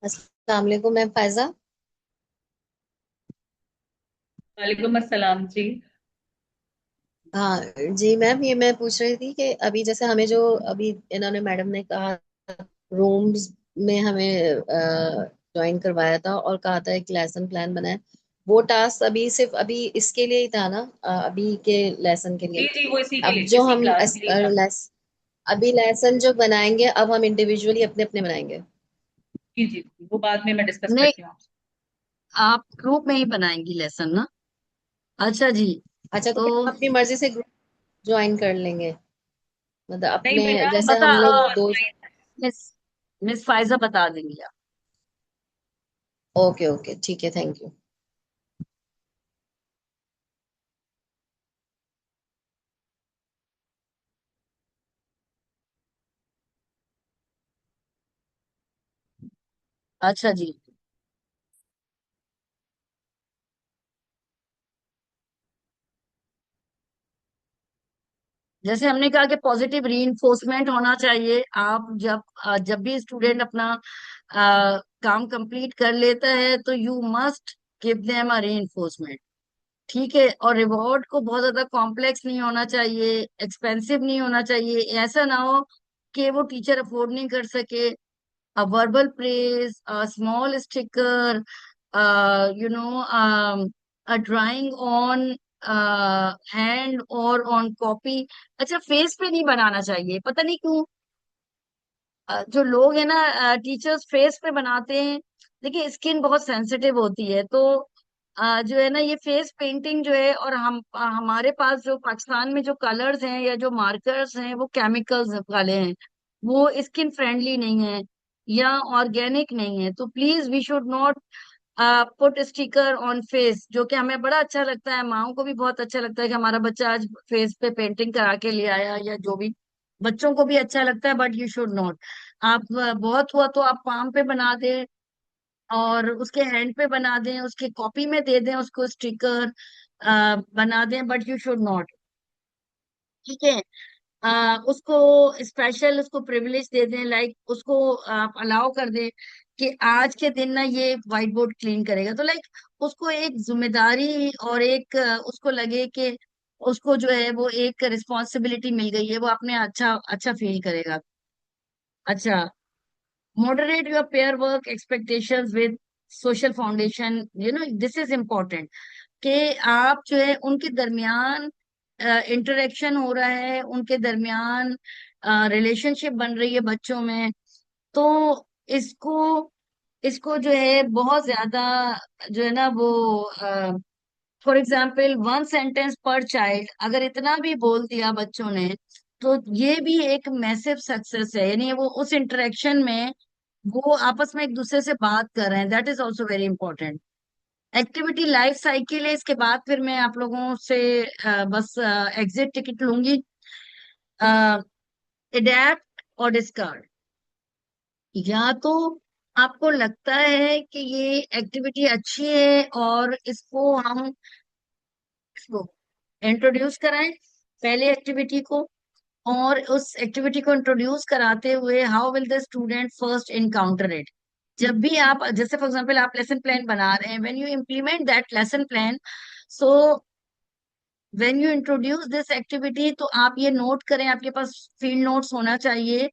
अस्सलाम वालेकुम मैम फायजा। वालेकुम अस्सलाम जी। हाँ जी मैम, ये मैं पूछ रही थी कि अभी जैसे हमें जो अभी इन्होंने मैडम ने कहा रूम्स में हमें ज्वाइन करवाया था और कहा था एक लेसन प्लान बनाए, वो टास्क अभी सिर्फ अभी इसके लिए ही था ना, अभी के लेसन के जी लिए। जी, वो इसी के अब लिए, जो इसी हम क्लास के लिए था। अभी लेसन जो बनाएंगे अब हम इंडिविजुअली अपने अपने बनाएंगे। जी जी, वो बाद में मैं डिस्कस नहीं, करती हूँ आपसे। आप ग्रुप में ही बनाएंगी लेसन ना? अच्छा जी। अच्छा, तो तो फिर हम अपनी मर्जी से ग्रुप ज्वाइन कर लेंगे, मतलब नहीं अपने बेटा, जैसे बता हम लोग दो। मिस मिस फाइजा बता देंगी आप। ओके ओके ठीक है, थैंक यू। अच्छा जी। जैसे हमने कहा कि पॉजिटिव रीइंफोर्समेंट होना चाहिए। आप जब भी स्टूडेंट अपना काम कंप्लीट कर लेता है तो you must give them a reinforcement. ठीक है, और रिवॉर्ड को बहुत ज्यादा कॉम्प्लेक्स नहीं होना चाहिए, एक्सपेंसिव नहीं होना चाहिए। ऐसा ना हो कि वो टीचर अफोर्ड नहीं कर सके। A verbal praise, a small sticker, you know, a drawing on hand और ऑन कॉपी। अच्छा, फेस पे नहीं बनाना चाहिए, पता नहीं क्यों जो लोग हैं ना टीचर्स फेस पे बनाते हैं। देखिए स्किन बहुत सेंसिटिव होती है, तो जो है ना ये फेस पेंटिंग जो है, और हमारे पास जो पाकिस्तान में जो कलर्स हैं या जो मार्कर्स हैं वो केमिकल्स वाले हैं, वो स्किन फ्रेंडली नहीं है या ऑर्गेनिक नहीं है। तो please we should not put sticker on face. जो कि हमें बड़ा अच्छा लगता है, माओ को भी बहुत अच्छा लगता है कि हमारा बच्चा आज फेस पे पेंटिंग करा के ले आया, या जो भी बच्चों को भी अच्छा लगता है, बट यू शुड नॉट। आप बहुत हुआ तो आप पाम पे बना दें और उसके हैंड पे बना दें, उसके कॉपी में दे दें, उसको स्टिकर बना दें, बट यू शुड नॉट। ठीक है, उसको स्पेशल उसको प्रिविलेज दे दें, लाइक उसको आप अलाउ कर दें कि आज के दिन ना ये व्हाइट बोर्ड क्लीन करेगा। तो लाइक उसको एक जिम्मेदारी और एक उसको लगे कि उसको जो है वो एक रिस्पॉन्सिबिलिटी मिल गई है, वो अपने अच्छा अच्छा फील करेगा। अच्छा, moderate your pair work expectations with social foundation, this is important। कि आप जो है उनके दरमियान इंटरेक्शन हो रहा है, उनके दरमियान रिलेशनशिप बन रही है बच्चों में। तो इसको इसको जो है बहुत ज्यादा जो है ना वो फॉर एग्जाम्पल वन सेंटेंस पर चाइल्ड अगर इतना भी बोल दिया बच्चों ने, तो ये भी एक मैसिव सक्सेस है। यानी वो उस इंटरेक्शन में वो आपस में एक दूसरे से बात कर रहे हैं, that is also very important. Activity life cycle है, इसके बाद फिर मैं आप लोगों से बस एग्जिट टिकट लूंगी। अडेप्ट और डिस्कार्ड, या तो आपको लगता है कि ये एक्टिविटी अच्छी है और इसको हम इंट्रोड्यूस कराएं पहले एक्टिविटी को, और उस एक्टिविटी को इंट्रोड्यूस कराते हुए how will the student first encounter it. जब भी आप, जैसे फॉर एग्जांपल आप लेसन प्लान बना रहे हैं, when you implement that lesson plan, so when you introduce this activity, तो आप ये नोट करें, आपके पास फील्ड नोट्स होना चाहिए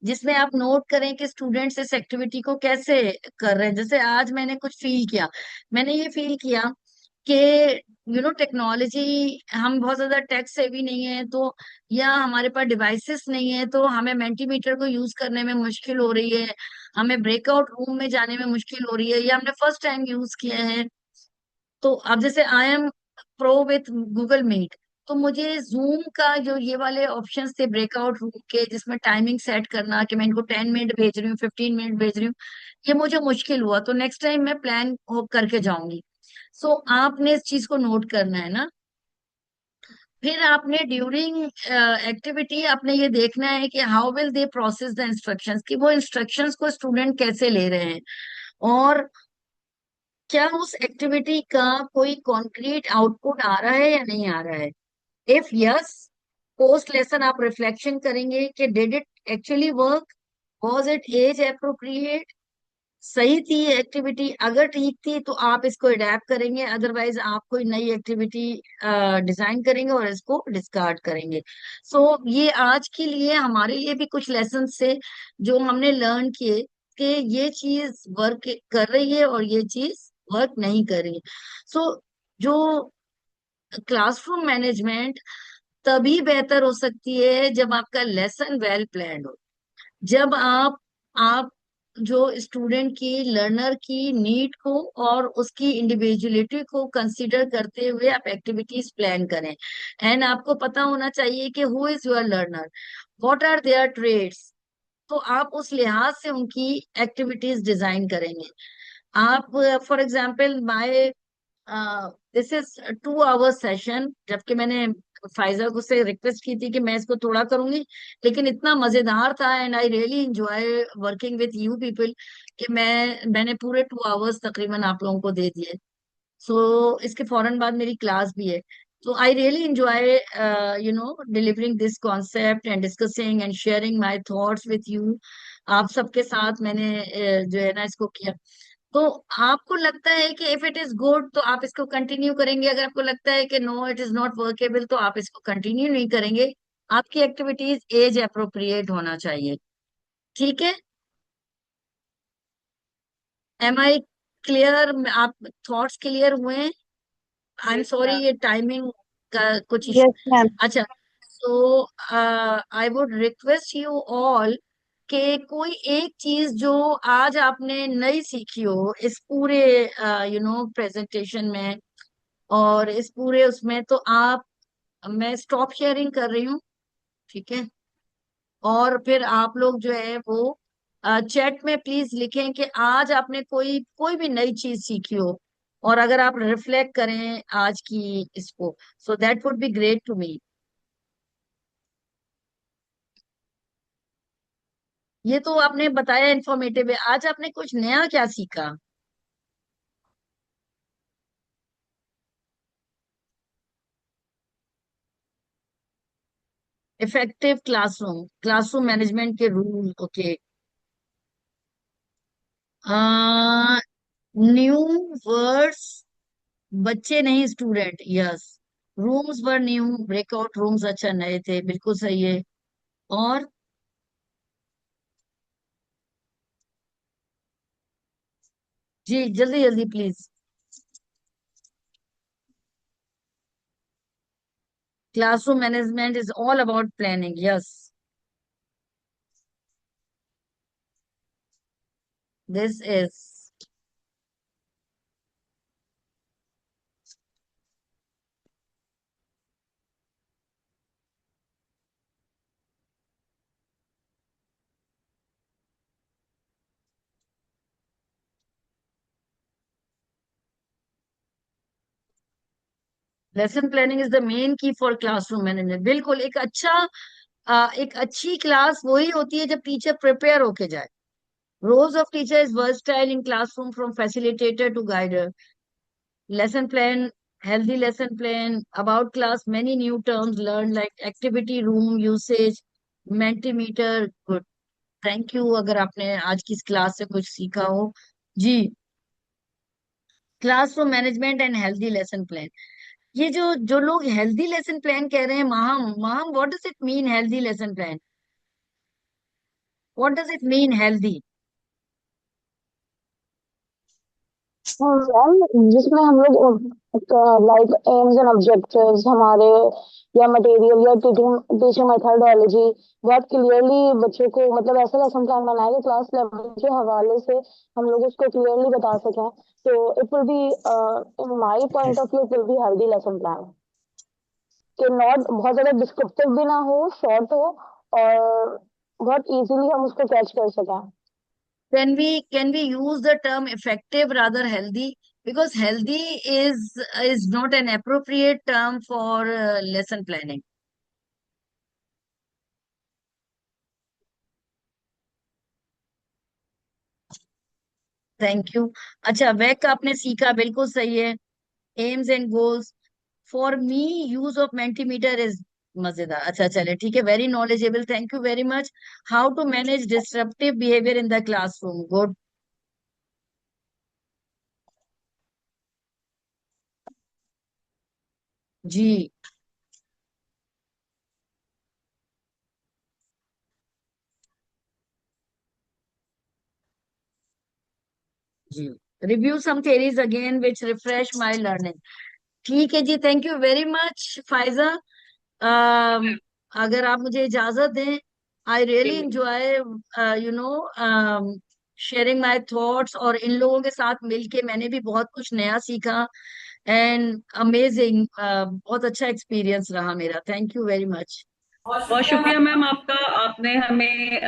जिसमें आप नोट करें कि स्टूडेंट्स इस एक्टिविटी को कैसे कर रहे हैं। जैसे आज मैंने कुछ फील किया, मैंने ये फील किया कि टेक्नोलॉजी, हम बहुत ज्यादा टेक सेवी नहीं है, तो या हमारे पास डिवाइसेस नहीं है, तो हमें मेंटीमीटर को यूज करने में मुश्किल हो रही है, हमें ब्रेकआउट रूम में जाने में मुश्किल हो रही है, या हमने फर्स्ट टाइम यूज किया है। तो अब जैसे I am pro with Google Meet, तो मुझे जूम का जो ये वाले ऑप्शंस थे ब्रेकआउट रूम के, जिसमें टाइमिंग सेट करना कि मैं इनको 10 मिनट भेज रही हूँ, 15 मिनट भेज रही हूँ, ये मुझे मुश्किल हुआ। तो नेक्स्ट टाइम मैं प्लान करके जाऊंगी। सो आपने इस चीज को नोट करना है ना। फिर आपने ड्यूरिंग एक्टिविटी आपने ये देखना है कि how will they process the instructions, कि वो इंस्ट्रक्शंस को स्टूडेंट कैसे ले रहे हैं, और क्या उस एक्टिविटी का कोई कॉन्क्रीट आउटपुट आ रहा है या नहीं आ रहा है। इफ यस, पोस्ट लेसन आप रिफ्लेक्शन करेंगे कि did it actually work, was it age appropriate, सही थी एक्टिविटी। अगर ठीक थी तो आप इसको अडेप्ट करेंगे, अदरवाइज आप कोई नई एक्टिविटी डिजाइन करेंगे और इसको डिस्कार्ड करेंगे। सो ये आज के लिए हमारे लिए भी कुछ लेसन से जो हमने लर्न किए कि ये चीज वर्क कर रही है और ये चीज वर्क नहीं कर रही है। सो जो क्लासरूम मैनेजमेंट तभी बेहतर हो सकती है जब आपका लेसन वेल प्लान्ड हो, जब आप जो स्टूडेंट की, लर्नर की नीड को और उसकी इंडिविजुअलिटी को कंसीडर करते हुए आप एक्टिविटीज प्लान करें। एंड आपको पता होना चाहिए कि who is your learner, what are their traits, तो आप उस लिहाज से उनकी एक्टिविटीज डिजाइन करेंगे। आप for example my this is 2 hour session, जबकि मैंने फाइजा को से रिक्वेस्ट की थी कि मैं इसको थोड़ा करूंगी, लेकिन इतना मजेदार था and I really enjoy working with you people कि मैंने पूरे 2 आवर्स तकरीबन आप लोगों को दे दिए। सो इसके फौरन बाद मेरी क्लास भी है। तो I really enjoy delivering this concept and discussing and sharing my thoughts with you. आप सबके साथ मैंने जो है ना इसको किया। तो आपको लगता है कि इफ इट इज गुड तो आप इसको कंटिन्यू करेंगे, अगर आपको लगता है कि no it is not workable तो आप इसको कंटिन्यू नहीं करेंगे। आपकी एक्टिविटीज एज अप्रोप्रिएट होना चाहिए। ठीक है, एम आई क्लियर? आप थॉट्स क्लियर हुए? I am yes sorry, ma'am. ये टाइमिंग का कुछ इशू। Yes ma'am. अच्छा, so I would request you all कि कोई एक चीज जो आज आपने नई सीखी हो इस पूरे प्रेजेंटेशन में और इस पूरे उसमें, तो आप, मैं स्टॉप शेयरिंग कर रही हूँ, ठीक है? और फिर आप लोग जो है वो चैट में प्लीज लिखें कि आज आपने कोई कोई भी नई चीज सीखी हो, और अगर आप रिफ्लेक्ट करें आज की इसको, so that would be great to me. ये तो आपने बताया इंफॉर्मेटिव है, आज आपने कुछ नया क्या सीखा? इफेक्टिव क्लासरूम, क्लासरूम मैनेजमेंट के रूल, ओके। न्यू वर्ड्स, बच्चे नहीं स्टूडेंट, यस। रूम्स वर न्यू, ब्रेकआउट रूम्स अच्छा नए थे, बिल्कुल सही है। और जी जल्दी जल्दी please. Classroom management is all about planning, yes. This is lesson planning is the main की फॉर क्लासरूम मैनेजमेंट। बिल्कुल, एक अच्छी क्लास वही होती है जब टीचर प्रिपेयर होके जाए। Roles of teacher is versatile in classroom from facilitator to guider. Lesson plan healthy lesson plan, about class, many new terms learned like activity room usage, Mentimeter. Good. Thank you अगर आपने आज की इस class से कुछ सीखा हो जी। Classroom management and healthy lesson plan, ये जो जो लोग हेल्दी लेसन प्लान कह रहे हैं, Maham Maham what does it mean healthy lesson plan? What does it mean healthy? Ma'am जिसमें हम लोग लाइक एम्स एंड ऑब्जेक्टिव्स हमारे या मटेरियल या टीचिंग मेथोडोलॉजी बहुत क्लियरली बच्चों को मतलब ऐसा लेसन प्लान बनाया कि क्लास लेवल के हवाले से हम लोग उसको क्लियरली बता सकें। तो it will be in my point of view it will be healthy lesson plan कि नॉट बहुत ज्यादा डिस्क्रिप्टिव भी ना हो, शॉर्ट हो और बहुत इजीली हम उसको कैच कर सकें। Can we use the term effective rather healthy, because healthy is not an appropriate term for lesson planning. Thank you. अच्छा, वैक आपने सीखा, बिल्कुल सही है। Aims and goals, for me use of Mentimeter is मजेदार। अच्छा चले ठीक है, very knowledgeable, thank you very much. How to manage disruptive behaviour in the classroom, good. जी जी, review some theories again which refresh my learning। ठीक है जी, thank you very much Faiza. अगर आप मुझे इजाजत दें, I really enjoy sharing my thoughts, और इन लोगों के साथ मिलके मैंने भी बहुत कुछ नया सीखा। एंड अमेजिंग, बहुत अच्छा एक्सपीरियंस रहा मेरा। Thank you very much. बहुत शुक्रिया मैम आपका, आपने हमें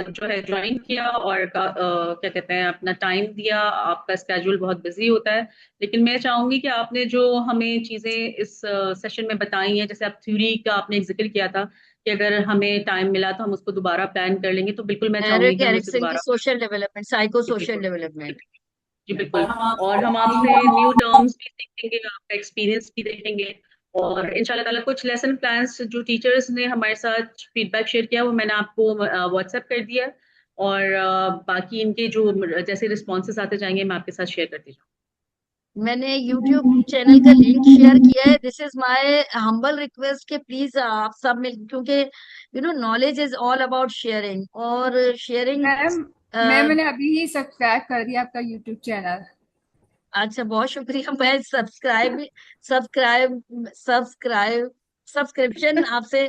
जो है ज्वाइन किया और क्या कहते हैं अपना टाइम दिया। आपका स्केड्यूल बहुत बिजी होता है, लेकिन मैं चाहूंगी कि आपने जो हमें चीजें इस सेशन में बताई हैं, जैसे आप थ्योरी का आपने जिक्र किया था कि अगर हमें टाइम मिला तो हम उसको दोबारा प्लान कर लेंगे, तो बिल्कुल मैं चाहूंगी कि हम उसे एरिक्सन की दोबारा। सोशल डेवलपमेंट, साइको जी सोशल बिल्कुल डेवलपमेंट। जी बिल्कुल। और हम आपसे न्यू टर्म्स भी सीखेंगे, आपका एक्सपीरियंस भी देखेंगे, और इंशाल्लाह ताला कुछ लेसन प्लान्स जो टीचर्स ने हमारे साथ फीडबैक शेयर किया वो मैंने आपको व्हाट्सएप कर दिया, और बाकी इनके जो जैसे रिस्पॉन्सेस आते जाएंगे मैं आपके साथ शेयर करती जाऊँ। मैंने YouTube चैनल का लिंक शेयर किया है। This is my humble request कि प्लीज आप सब मिल, क्योंकि knowledge is all about sharing, और शेयरिंग। मैंने अभी ही सब्सक्राइब कर दिया आपका YouTube चैनल। अच्छा, बहुत शुक्रिया। मैं सब्सक्रिप्शन आपसे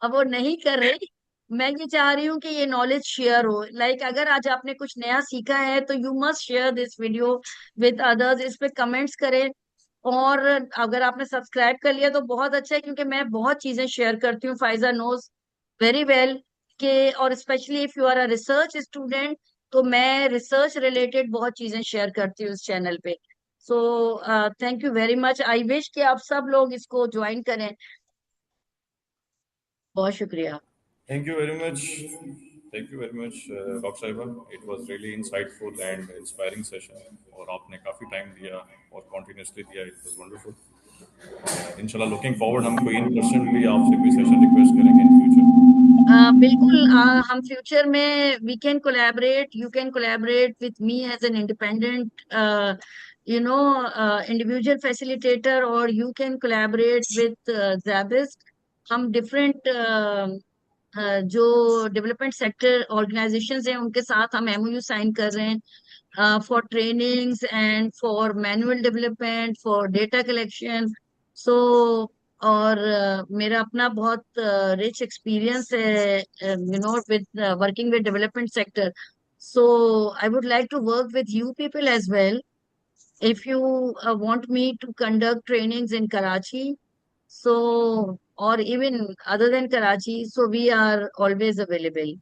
अब वो नहीं कर रही। मैं ये चाह रही हूँ कि ये नॉलेज शेयर हो। लाइक अगर आज आपने कुछ नया सीखा है तो you must share this video with others, इस पे कमेंट्स करें। और अगर आपने सब्सक्राइब कर लिया तो बहुत अच्छा है, क्योंकि मैं बहुत चीजें शेयर करती हूँ, फाइजा नोज वेरी वेल के। और specially if you are a research student, तो मैं रिसर्च रिलेटेड बहुत चीजें शेयर करती हूँ इस चैनल पे। So thank you very much. I wish कि आप सब लोग इसको ज्वाइन करें। बहुत शुक्रिया। Thank you very much. Thank you very much, Dr. Saiba. It was really insightful and inspiring session. और आपने काफी टाइम दिया और continuously दिया. It was wonderful. इंशाल्लाह looking forward हम कोई in person भी आपसे कोई session request करेंगे in future. बिल्कुल, हम फ्यूचर में we can collaborate, you can collaborate with me as an independent individual facilitator, और you can collaborate with SZABIST. हम डिफरेंट जो डेवलपमेंट सेक्टर ऑर्गेनाइजेशंस हैं उनके साथ हम MOU साइन कर रहे हैं for trainings and for manual development, for data collection. So और मेरा अपना बहुत रिच एक्सपीरियंस है with working with development sector. So I would like to work with you people as well if you want me to conduct trainings in Karachi, so or even other than Karachi, so we are always available.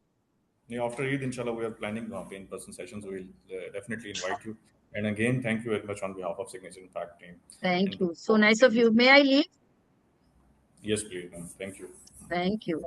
Yeah, after Eid, inshallah, we are planning in-person sessions. We'll definitely invite you. And again, thank you very much on behalf of Signature Impact team. Thank And you. So nice of you. May I leave? yes, please. Thank you. Thank you.